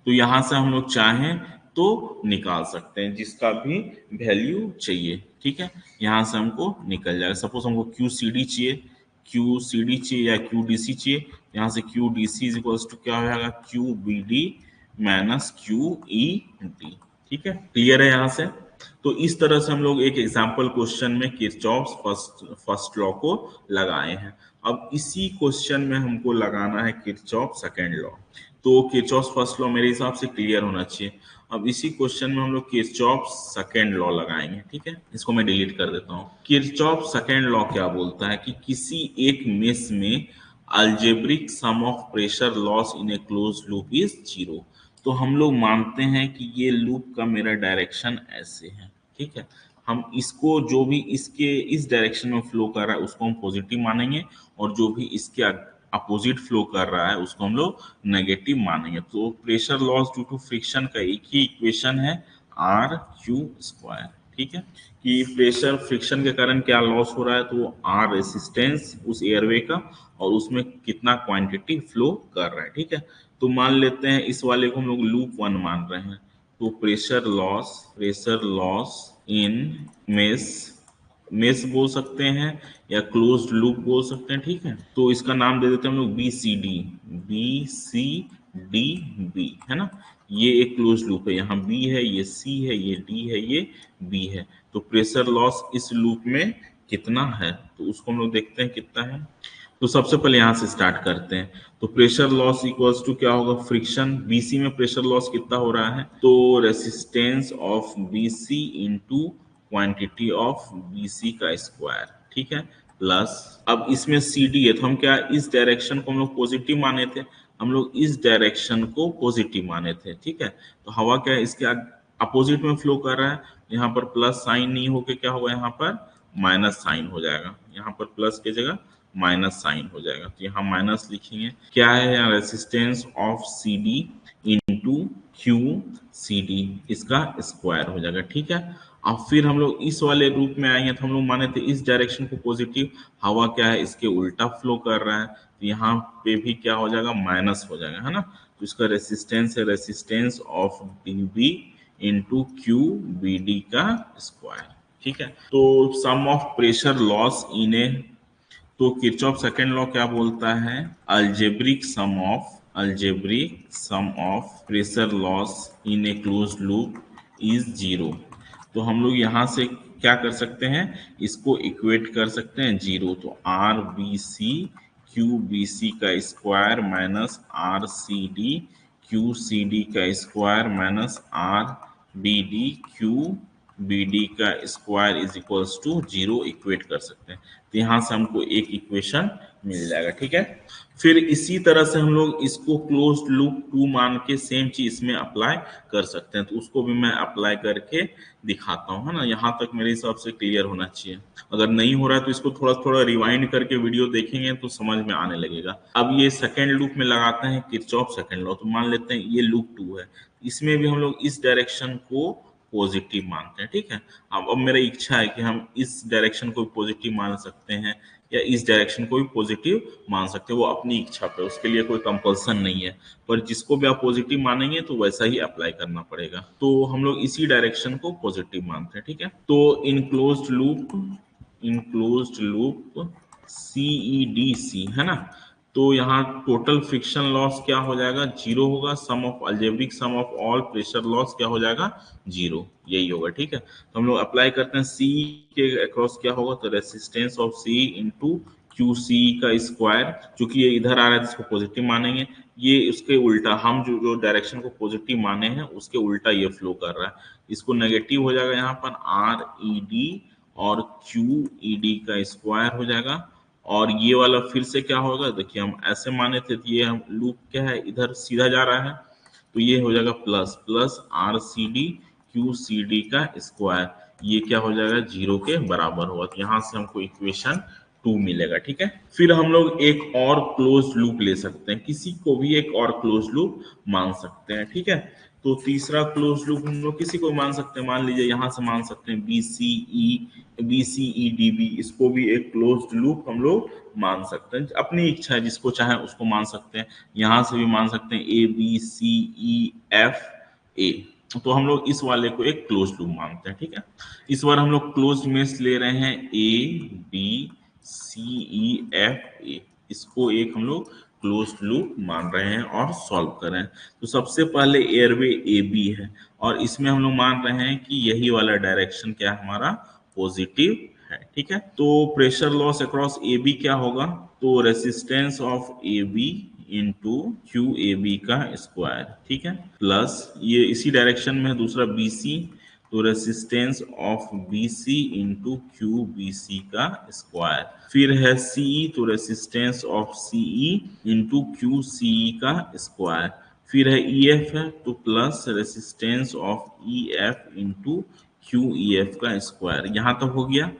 तो यहां से हम लोग चाहें तो निकाल सकते हैं जिसका भी वैल्यू चाहिए। ठीक है, यहाँ से हमको निकल जाएगा। सपोज हमको क्यू सी डी चाहिए, क्यू सी डी चाहिए या क्यू डी सी चाहिए, यहाँ से Q D C is equals to क्या हो जाएगा, Q B D minus Q E D. ठीक है, क्लियर है यहाँ से। तो इस तरह से हम लोग एक एग्जाम्पल क्वेश्चन में किरचॉफ्स फर्स्ट लॉ को लगाए हैं। अब इसी क्वेश्चन में हमको लगाना है किरचॉफ सेकेंड लॉ। तो किरचॉफ फर्स्ट लॉ मेरे हिसाब से क्लियर होना चाहिए। अब इसी क्वेश्चन में हम लोग किरचॉफ सेकेंड लॉ लगाएंगे। ठीक है, इसको मैं डिलीट कर देता हूँ। किरचॉफ सेकेंड लॉ क्या बोलता है कि किसी एक मेश में algebraic sum of pressure loss in a close loop is zero. तो हम लोग मानते हैं कि ये लूप का मेरा डायरेक्शन ऐसे है। ठीक है, हम इसको जो भी इसके इस डायरेक्शन में फ्लो कर रहा है उसको हम पॉजिटिव मानेंगे, और जो भी इसके अपोजिट फ्लो कर रहा है उसको हम लोग नेगेटिव मानेंगे। तो pressure loss due to friction का एक ही इक्वेशन है, आर क्यू स्क्वायर। ठीक है, कि प्रेशर फ्रिक्शन के कारण क्या लॉस हो रहा है, तो आर रेसिस्टेंस उस एयरवे का, और उसमें कितना क्वांटिटी फ्लो कर रहा है। ठीक है, तो मान लेते हैं इस वाले को हम लोग लूप वन मान रहे हैं। तो pressure loss in mess, mess बोल सकते हैं या क्लोज्ड लूप बोल सकते हैं। ठीक है, तो इसका नाम दे देते हैं हम लोग B C D, B C D B, है ना। ये एक क्लोज लूप है, यहाँ बी है, ये सी है, ये डी है, ये बी है। तो प्रेशर लॉस इस लूप में कितना है, तो उसको हम लोग देखते हैं कितना है। तो सबसे पहले यहाँ से स्टार्ट करते हैं। तो प्रेशर लॉस इक्वल्स टू क्या होगा, फ्रिक्शन। बीसी में प्रेशर लॉस कितना हो रहा है, तो resistance of BC into quantity of BC का स्क्वायर। ठीक है, प्लस अब इसमें सी डी है, तो हम क्या इस डायरेक्शन को हम लोग पॉजिटिव माने थे, हम लोग इस डायरेक्शन को पॉजिटिव माने थे। ठीक है, तो हवा क्या है इसके अपोजिट में फ्लो कर रहा है, यहाँ पर प्लस साइन नहीं होके क्या होगा, यहाँ पर माइनस साइन हो जाएगा। यहाँ पर प्लस की जगह माइनस साइन हो जाएगा, तो यहाँ माइनस लिखेंगे। क्या है यहाँ, resistance of C D into Q C D, इसका स्क्वायर हो जाएगा। ठीक है, अब फिर हम लोग इस वाले रूप में आएंगे, तो हम लोग माने थे इस डायरेक्शन को पॉजिटिव, हवा क्या है इसके उल्टा फ्लो कर रहा है, तो यहाँ पे भी क्या हो जाएगा, माइनस हो जाएगा, है ना। तो इसका रेसिस्टेंस है resistance of D B into Q B D का स्क्वायर। ठीक है, तो sum of pressure loss in A, तो किरचॉफ सेकेंड लॉ क्या बोलता है, algebraic sum of pressure loss in a closed loop is zero. तो हम लोग यहाँ से क्या कर सकते हैं, इसको इक्वेट कर सकते हैं जीरो। तो R B C Q B C का square minus R C D Q C D का square minus R B D Q B D का square is equals to zero equate कर सकते हैं। तो यहाँ से हमको एक इक्वेशन मिल जाएगा। ठीक है, फिर इसी तरह से हम लोग इसको क्लोज्ड लूप टू मान के सेम चीज इसमें अप्लाई कर सकते हैं। तो उसको भी मैं अप्लाई करके दिखाता हूँ, है ना। यहाँ तक मेरे हिसाब से क्लियर होना चाहिए। अगर नहीं हो रहा है तो इसको थोड़ा थोड़ा रिवाइंड करके वीडियो देखेंगे तो समझ में आने लगेगा। अब ये सेकेंड लूप में लगाते हैं किरचॉफ सेकेंड लॉ। तो मान लेते हैं ये लूप टू है, इसमें भी हम लोग इस डायरेक्शन को पॉजिटिव मानते हैं। ठीक है, अब मेरा इच्छा है कि हम इस डायरेक्शन को पॉजिटिव मान सकते हैं या इस डायरेक्शन को भी पॉजिटिव मान सकते हैं, वो अपनी इच्छा पे, उसके लिए कोई कंपल्सन नहीं है। पर जिसको भी आप पॉजिटिव मानेंगे तो वैसा ही अप्लाई करना पड़ेगा। तो हम लोग इसी डायरेक्शन को पॉजिटिव मानते हैं। ठीक है, तो in closed loop CE D C, है ना। तो यहाँ टोटल फ्रिक्शन लॉस क्या हो जाएगा, जीरो होगा। Sum of algebraic sum of all pressure loss क्या हो जाएगा, जीरो, यही होगा। ठीक है, तो हम लोग अप्लाई करते हैं सी के अक्रॉस क्या होगा, तो resistance of C into Q C का स्क्वायर, क्योंकि ये इधर आ रहा है इसको पॉजिटिव मानेंगे, ये उसके उल्टा, हम जो डायरेक्शन को पॉजिटिव माने हैं उसके उल्टा ये फ्लो कर रहा है, इसको नेगेटिव हो जाएगा। यहाँ पर आर ई डी और क्यू ई डी का स्क्वायर हो जाएगा। और ये वाला फिर से क्या होगा, देखिए हम ऐसे माने थे, तो ये हम लूप क्या है इधर सीधा जा रहा है, तो ये हो जाएगा plus plus R C D Q C D का स्क्वायर, ये क्या हो जाएगा, जीरो के बराबर होगा। तो यहाँ से हमको इक्वेशन टू मिलेगा। ठीक है, फिर हम लोग एक और क्लोज लूप ले सकते हैं, किसी को भी एक और क्लोज लूप मान सकते हैं। ठीक है, तो तीसरा क्लोज लूप हम लोग किसी को मान सकते हैं, मान लीजिए यहाँ से मान सकते हैं B C E D B, इसको भी एक क्लोज्ड लूप हम लोग मान सकते हैं। अपनी इच्छा है, जिसको चाहे उसको मान सकते हैं। यहाँ से भी मान सकते हैं ए B C E F A, तो हम लोग इस वाले को एक क्लोज लूप मानते हैं, ठीक है। इस बार हम लोग क्लोज मेश ले रहे हैं ABCEFA, इसको एक हम लोग क्लोज लूप मान रहे हैं और सॉल्व कर रहे हैं। तो सबसे पहले एयरवे AB है और इसमें हम लोग मान रहे हैं कि यही वाला डायरेक्शन क्या है हमारा, पॉजिटिव है, ठीक है। तो प्रेशर लॉस अक्रॉस AB क्या होगा, तो resistance of AB into Q A B का स्क्वायर, ठीक है, प्लस ये इसी डायरेक्शन में है दूसरा BC, तो resistance of BC into Q B C का स्क्वायर, फिर है CE, तो resistance of CE into Q C का स्क्वायर, फिर है EF है तो plus resistance of EF into Q EF का स्क्वायर। यहाँ तक हो गया।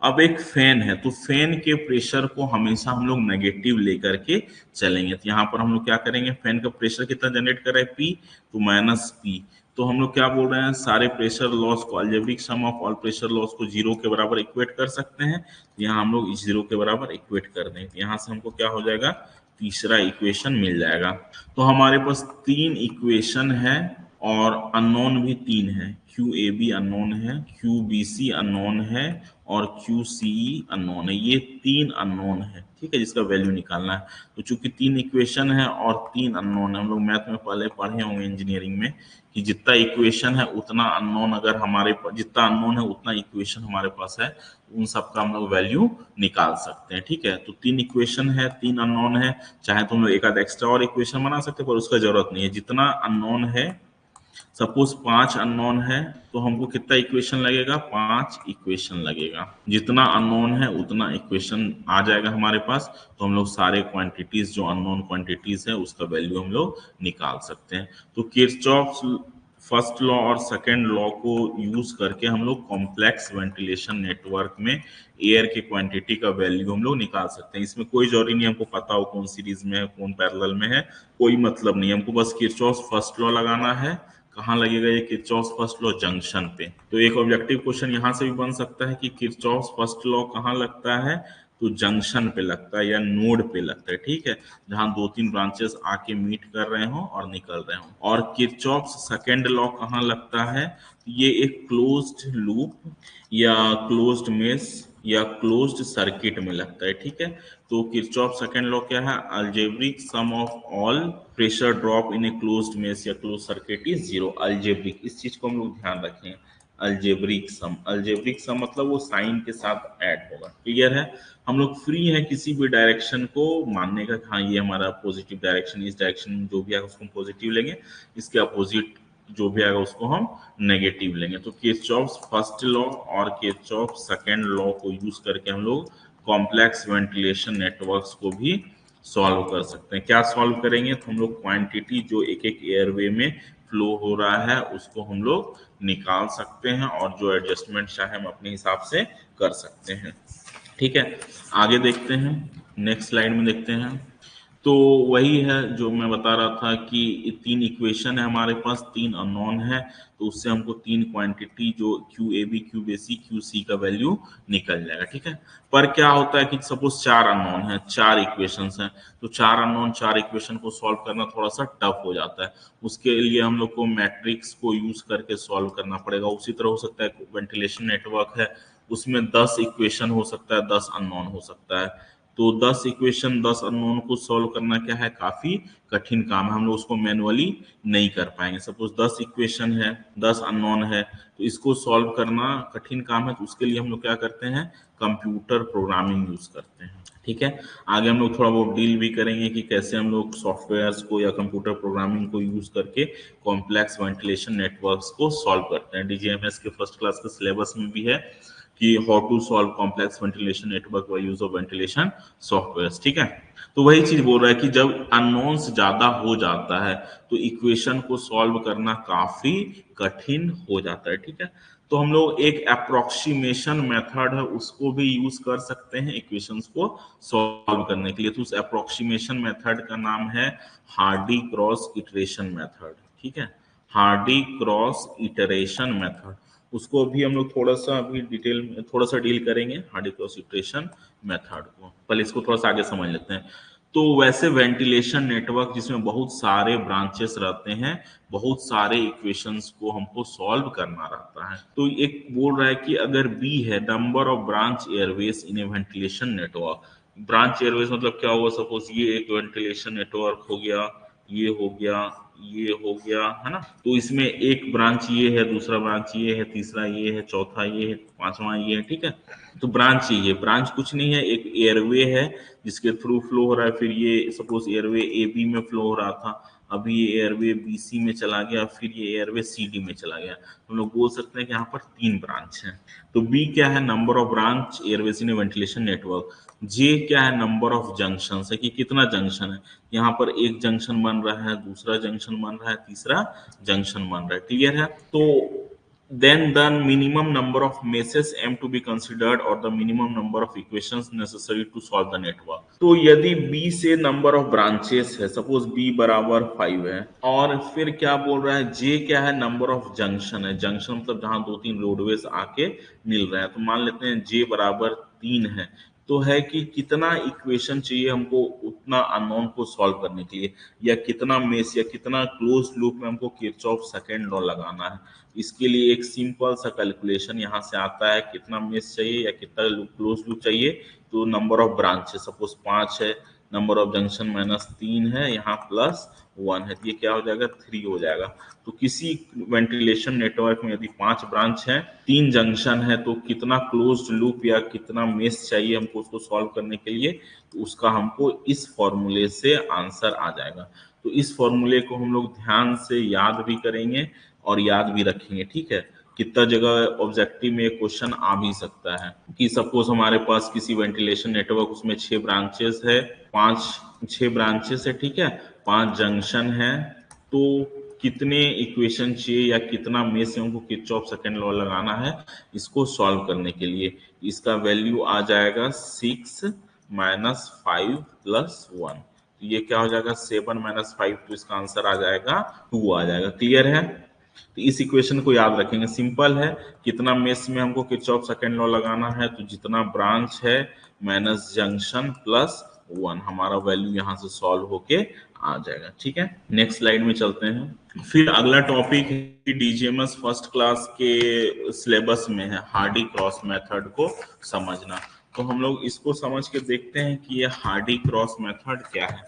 अब एक फैन है तो फैन के प्रेशर को हमेशा हम लोग नेगेटिव लेकर के चलेंगे। तो यहाँ पर हम लोग क्या करेंगे, फैन का प्रेशर कितना जनरेट कर रहा है P, तो -P। तो हम लोग क्या बोल रहे हैं, सारे प्रेशर लॉस को, algebraic sum of all pressure loss को जीरो के बराबर इक्वेट कर सकते हैं। यहाँ हम लोग जीरो के बराबर इक्वेट कर दें, यहाँ से हमको क्या हो जाएगा, तीसरा इक्वेशन मिल जाएगा। तो हमारे पास तीन इक्वेशन है और अननोन भी तीन है, क्यू ए बी अननोन है, क्यू बी सी अननोन है और क्यू सी अननोन है। ये तीन अननोन है, ठीक है, जिसका वैल्यू निकालना है। तो चूंकि तीन इक्वेशन है और तीन अननोन है, हम लोग मैथ में पहले पढ़े होंगे इंजीनियरिंग में कि जितना इक्वेशन है उतना अननोन, अगर हमारे पास जितना अननोन है उतना इक्वेशन हमारे पास है, उन सबका हम लोग वैल्यू निकाल सकते हैं, ठीक है। तो तीन इक्वेशन है, तीन अननोन है, चाहे तो हम लोग एक आध एक्स्ट्रा और इक्वेशन बना सकते हैं पर उसका जरूरत नहीं है। जितना अननोन है, सपोज 5 अननोन है तो हमको कितना इक्वेशन लगेगा, 5 इक्वेशन लगेगा। जितना अननोन है उतना इक्वेशन आ जाएगा हमारे पास, तो हम लोग सारे क्वांटिटीज जो अननोन क्वांटिटीज है उसका वैल्यू हम लोग निकाल सकते हैं। तो किरचॉफ्स फर्स्ट लॉ और सेकेंड लॉ को यूज करके हम लोग कॉम्प्लेक्स वेंटिलेशन नेटवर्क में एयर की क्वांटिटी का वैल्यू हम लोग निकाल सकते हैं। इसमें कोई जरूरी नहीं हमको पता हो कौन सीरीज में है कौन पैरेलल में है, कोई मतलब नहीं, हमको बस किरचॉफ्स फर्स्ट लॉ लगाना है। कहाँ लगेगा ये, किरचॉफ्स फर्स्ट लॉ जंक्शन पे। तो एक ऑब्जेक्टिव क्वेश्चन यहाँ से भी बन सकता है कि किरचॉफ्स फर्स्ट लॉ कहाँ लगता है, तो जंक्शन पे लगता है या नोड पे लगता है, ठीक है, जहां दो तीन ब्रांचेस आके मीट कर रहे हो और निकल रहे हो। और किरचॉफ्स सेकेंड लॉ कहाँ लगता है, ये एक क्लोज्ड लूप या क्लोज्ड मेश या क्लोज्ड सर्किट में लगता है, ठीक है। तो किरचॉफ सेकेंड लॉ क्या है, algebraic sum of all pressure drop in a closed mesh या close circuit is zero. Algebraic, इस चीज को हम लोग ध्यान रखें, अलजेब्रिक सम, अलजेब्रिक सम मतलब वो साइन के साथ ऐड होगा, क्लियर है। हम लोग फ्री हैं किसी भी डायरेक्शन को मानने का, हाँ ये हमारा पॉजिटिव डायरेक्शन, इस डायरेक्शन में जो भी आएगा उसको हम पॉजिटिव लेंगे, इसके अपोजिट जो भी आएगा उसको हम नेगेटिव लेंगे। तो किरचॉफ्स फर्स्ट लॉ और किरचॉफ सेकेंड लॉ को यूज करके हम लोग कॉम्प्लेक्स वेंटिलेशन नेटवर्क्स को भी सॉल्व कर सकते हैं। क्या सॉल्व करेंगे, तो हम लोग क्वांटिटी जो एक एक एयरवे में फ्लो हो रहा है उसको हम लोग निकाल सकते हैं और जो एडजस्टमेंट चाहे हम अपने हिसाब से कर सकते हैं, ठीक है। आगे देखते हैं, नेक्स्ट स्लाइड में देखते हैं। तो वही है जो मैं बता रहा था कि ये तीन इक्वेशन है हमारे पास, तीन अननोन है, तो उससे हमको तीन क्वांटिटी जो Q A B Q B C Q C का वैल्यू निकल जाएगा, ठीक है। पर क्या होता है कि सपोज चार अननोन है, चार इक्वेशंस हैं, तो चार अननोन चार इक्वेशन को सॉल्व करना थोड़ा सा टफ हो जाता है। उसके लिए हम लोग को मैट्रिक्स को यूज करके सॉल्व करना पड़ेगा। उसी तरह हो सकता है वेंटिलेशन नेटवर्क है, उसमें 10 इक्वेशन हो सकता है, 10 अननोन हो सकता है। तो 10 इक्वेशन 10 अननोन को सॉल्व करना क्या है, काफी कठिन काम है, हम लोग उसको मैनुअली नहीं कर पाएंगे। सपोज 10 इक्वेशन है, 10 अननोन है, तो इसको सॉल्व करना कठिन काम है, तो उसके लिए हम लोग क्या करते हैं, कंप्यूटर प्रोग्रामिंग यूज करते हैं, ठीक है। आगे हम लोग थोड़ा बहुत डील भी करेंगे कि कैसे हम लोग सॉफ्टवेयर्स को या कंप्यूटर प्रोग्रामिंग को यूज करके कॉम्प्लेक्स वेंटिलेशन नेटवर्क्स को सॉल्व करते हैं। डीजीएमएस के फर्स्ट क्लास के सिलेबस में भी है कि how to solve complex ventilation network by use of ventilation software, ठीक है। तो वही चीज बोल रहा है कि जब अननोन्स ज्यादा हो जाता है तो इक्वेशन को सॉल्व करना काफी कठिन हो जाता है, ठीक है। तो हम लोग एक अप्रोक्सीमेशन मेथड है उसको भी यूज कर सकते हैं इक्वेशंस को सॉल्व करने के लिए। तो उस अप्रोक्सीमेशन मेथड का नाम है हार्डी क्रॉस इटरेशन मेथड, ठीक है, हार्डी क्रॉस इटरेशन मेथड। उसको भी हम लोग थोड़ा सा अभी डिटेल में थोड़ा सा डील करेंगे, हार्डी क्रॉस इटरेशन मेथड को। पहले इसको थोड़ा सा आगे समझ लेते हैं। तो वैसे वेंटिलेशन नेटवर्क जिसमें बहुत सारे ब्रांचेस रहते हैं, बहुत सारे इक्वेशंस को हमको सॉल्व करना रहता है। तो एक बोल रहा है कि अगर बी है number of branch airways in A ventilation network. Branch Airways मतलब क्या हुआ, सपोज ये एक वेंटिलेशन नेटवर्क हो गया, ये हो गया, ये हो गया, है ना। तो इसमें एक ब्रांच ये है, दूसरा ब्रांच ये है, तीसरा ये है, चौथा ये है, पांचवा ये है, ठीक है। तो ब्रांच ये है, ब्रांच कुछ नहीं है, एक एयरवे है जिसके थ्रू फ्लो हो रहा है। फिर ये सपोज एयरवे ए बी में फ्लो हो रहा था, अभी ये एयरवे बी सी में चला गया, फिर ये एयरवे सी डी में चला गया। हम लोग बोल सकते हैं कि यहाँ पर 3 ब्रांच है। तो बी क्या है, number of branch airways in ventilation network. J क्या है, नंबर ऑफ जंक्शन है कि कितना जंक्शन है। यहाँ पर एक जंक्शन बन रहा है, दूसरा जंक्शन बन रहा है, तीसरा जंक्शन बन रहा है, क्लियर है। तो then the minimum number of meshes m to be considered or the minimum number of equations necessary to solve the network। तो यदि b से number of branches है, सपोज b बराबर 5 है, और फिर क्या बोल रहा है, j क्या है, number of junction है। जंक्शन मतलब जहां 2-3 रोडवेज आके मिल रहे हैं। तो मान लेते हैं j बराबर 3 है, तो है कि कितना इक्वेशन चाहिए हमको उतना अननोन को सॉल्व करने के लिए, या कितना मेश या कितना क्लोज लूप में हमको किरचॉफ सेकंड लॉ लगाना है। इसके लिए एक सिंपल सा कैलकुलेशन यहाँ से आता है, कितना मेश चाहिए या कितना क्लोज लूप चाहिए। तो नंबर ऑफ ब्रांच है, सपोज 5 है, नंबर ऑफ जंक्शन -3 है, यहाँ +1 है, तो ये क्या हो जाएगा, 3 हो जाएगा। तो किसी वेंटिलेशन नेटवर्क में यदि 5 ब्रांच है, 3 जंक्शन है, तो कितना क्लोज्ड लूप या कितना मेश चाहिए हमको उसको सॉल्व करने के लिए, तो उसका हमको इस फॉर्मूले से आंसर आ जाएगा। तो इस फॉर्मूले को हम लोग ध्यान से याद भी करेंगे और याद भी रखेंगे, ठीक है। कितना जगह ऑब्जेक्टिव में क्वेश्चन आ भी सकता है कि सपोज हमारे पास किसी वेंटिलेशन नेटवर्क, उसमें 6 ब्रांचेस है, 6 ब्रांचेस है, ठीक है, 5 जंक्शन है, तो कितने इक्वेशन चाहिए या कितना मेश से हमको किरचॉफ सेकंड लॉ लगाना है इसको सॉल्व करने के लिए। इसका वैल्यू आ जाएगा 6 - 5 + 1। तो ये क्या हो जाएगा, 7 - 5, तो इसका आंसर आ जाएगा 2 आ जाएगा, क्लियर है। तो इस इक्वेशन को याद रखेंगे, सिंपल है। कितना मेश में हमको किरचॉफ सेकंड लॉ लगाना है, तो जितना ब्रांच है माइनस जंक्शन +1, हमारा वैल्यू यहाँ से सॉल्व होके आ जाएगा, ठीक है। नेक्स्ट स्लाइड में चलते हैं। फिर अगला टॉपिक है डीजीएमएस फर्स्ट क्लास के सिलेबस में है हार्डी क्रॉस मेथड को समझना। तो हम लोग इसको समझ के देखते हैं कि ये हार्डी क्रॉस मेथड क्या है।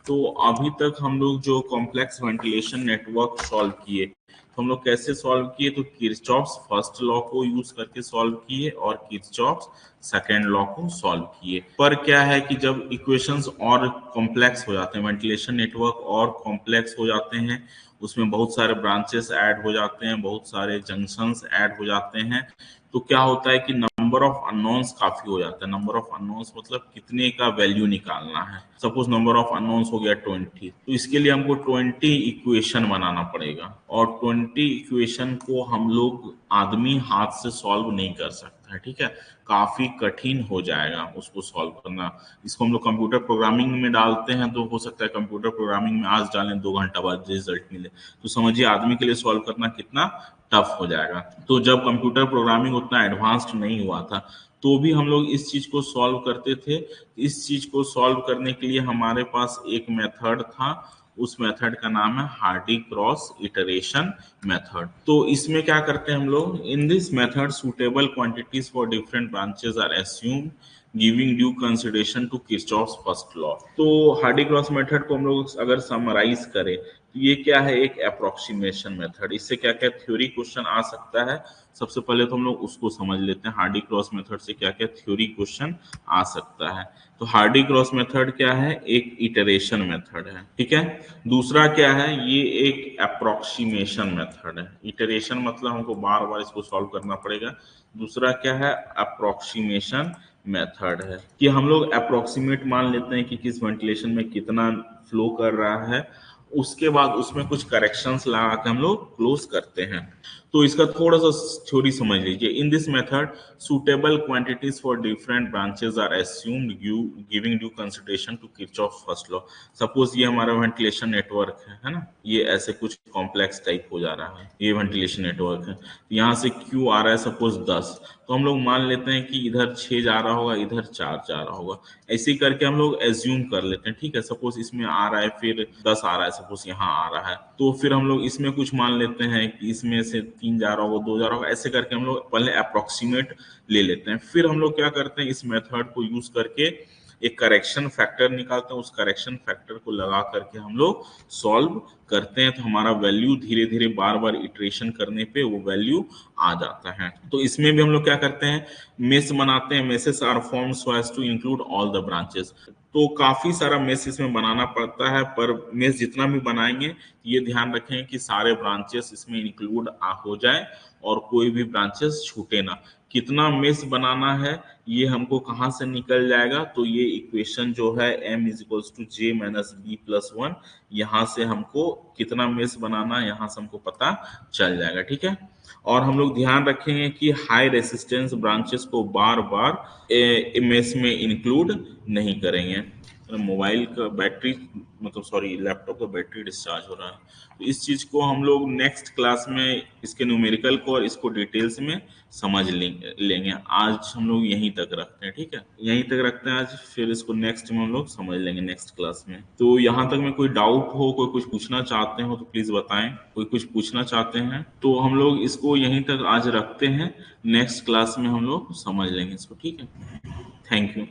तो अभी तक हम लोग जो कॉम्प्लेक्स वेंटिलेशन नेटवर्क सॉल्व किए, तो हम लोग कैसे सॉल्व किए, तो किरचॉफ्स फर्स्ट लॉ को यूज करके सॉल्व किए और किरचॉफ्स सेकेंड लॉ को सॉल्व किए। पर क्या है कि जब इक्वेशंस और कॉम्प्लेक्स हो जाते हैं, वेंटिलेशन नेटवर्क और कॉम्प्लेक्स हो जाते हैं, उसमें बहुत सारे ब्रांचेस ऐड हो जाते हैं, बहुत सारे जंक्शंस ऐड हो जाते हैं, तो क्या होता है कि नंबर ऑफ अननोन्स काफी हो जाता है। नंबर ऑफ अननोन्स मतलब कितने का वैल्यू निकालना है। सपोज नंबर ऑफ अननोन्स हो गया 20, तो इसके लिए हमको 20 इक्वेशन बनाना पड़ेगा, और 20 इक्वेशन को हम लोग आदमी हाथ से सॉल्व नहीं कर सकता है, ठीक है। काफी कठिन हो जाएगा उसको सॉल्व करना। इसको हम लोग कंप्यूटर प्रोग्रामिंग में डालते हैं, तो हो सकता है कंप्यूटर प्रोग्रामिंग में आज डालें 2 घंटा बाद रिजल्ट मिले, तो समझिए आदमी के लिए सॉल्व करना कितना टफ हो जाएगा। तो जब कंप्यूटर प्रोग्रामिंग उतना एडवांस्ड नहीं हुआ था, तो भी हम लोग इस चीज को सॉल्व करते थे। इस चीज को सॉल्व करने के लिए हमारे पास एक मेथड था, उस मेथड का नाम है हार्डी क्रॉस इटरेशन मेथड। तो इसमें क्या करते हैं हम लोग, in this method suitable quantities for different branches are assumed giving due consideration to Kirchhoff's first law. तो हार्डी क्रॉस मेथड को हम लोग अगर समराइज करें, तो ये क्या है, एक अप्रोक्सीमेशन मेथड। इससे क्या क्या थ्योरी क्वेश्चन आ सकता है, सबसे पहले तो हम लोग उसको समझ लेते हैं। हार्डी क्रॉस मेथड से क्या क्या थ्योरी क्वेश्चन आ सकता है। तो हार्डी क्रॉस मेथड क्या है, एक इटरेशन मेथड है, ठीक है। दूसरा क्या है, ये एक अप्रोक्सीमेशन मेथड है। इटरेशन मतलब हमको बार बार इसको सॉल्व करना पड़ेगा। दूसरा क्या है, अप्रोक्सीमेशन मेथड है कि हम लोग अप्रोक्सीमेट मान लेते हैं कि किस वेंटिलेशन में कितना फ्लो कर रहा है, उसके बाद उसमें कुछ करेक्शंस लगा के हम लोग क्लोज करते हैं। तो इसका थोड़ा सा थ्योरी समझ लीजिए। In this method suitable quantities for different branches are assumed giving due consideration to Kirchhoff first law. Suppose ये हमारा वेंटिलेशन नेटवर्क है ना, ये ऐसे कुछ कॉम्प्लेक्स टाइप हो जा रहा है, ये वेंटिलेशन नेटवर्क है, यहाँ से क्यू आ रहा है सपोज 10, तो हम लोग मान लेते हैं कि इधर 6 जा रहा होगा, इधर 4 जा रहा होगा, ऐसे ही करके हम लोग एज्यूम कर लेते हैं। ठीक है, सपोज इसमें आ रहा है, फिर 10 आ रहा है, सपोज यहाँ आ रहा है, तो फिर हम लोग इसमें कुछ मान लेते हैं कि इसमें से 3 जा रहा होगा, 2 जा रहा होगा, ऐसे करके हम लोग पहले अप्रोक्सीमेट ले लेते हैं। फिर हम लोग क्या करते हैं, इस मेथड को यूज करके एक करेक्शन फैक्टर निकालते हैं, उस करेक्शन फैक्टर को लगा करके हम लोग सॉल्व करते हैं, तो हमारा वैल्यू धीरे धीरे बार बार इटरेशन करने पे वो वैल्यू आ जाता है। तो इसमें भी हम लोग क्या करते हैं, मेश बनाते हैं, meshes are form so as to include all the branches. तो काफी सारा मेश इसमें बनाना पड़ता है, पर मेश जितना भी बनाएंगे ये ध्यान रखें कि सारे ब्रांचेस इसमें इंक्लूड हो जाए और कोई भी ब्रांचेस छूटे ना। कितना मेश बनाना है ये हमको कहाँ से निकल जाएगा, तो ये इक्वेशन जो है m is equals to J minus B plus 1, यहाँ से हमको कितना मेश बनाना है यहाँ से हमको पता चल जाएगा। ठीक है, और हम लोग ध्यान रखेंगे कि हाई रेसिस्टेंस ब्रांचेस को बार बार मेश में इंक्लूड नहीं करेंगे। मोबाइल का बैटरी, मतलब सॉरी लैपटॉप का बैटरी डिस्चार्ज हो रहा है, तो इस चीज को हम लोग नेक्स्ट क्लास में इसके न्यूमेरिकल को और इसको डिटेल्स में समझ लेंगे। आज हम लोग यहीं तक रखते हैं, ठीक है, यहीं तक रखते हैं आज, फिर इसको नेक्स्ट में हम लोग समझ लेंगे नेक्स्ट क्लास में। तो यहाँ तक में कोई डाउट हो, कोई कुछ पूछना चाहते हो तो प्लीज बताएं, कोई कुछ पूछना चाहते हैं तो हम लोग इसको यहीं तक आज रखते हैं, नेक्स्ट क्लास में हम लोग समझ लेंगे इसको। ठीक है, थैंक यू।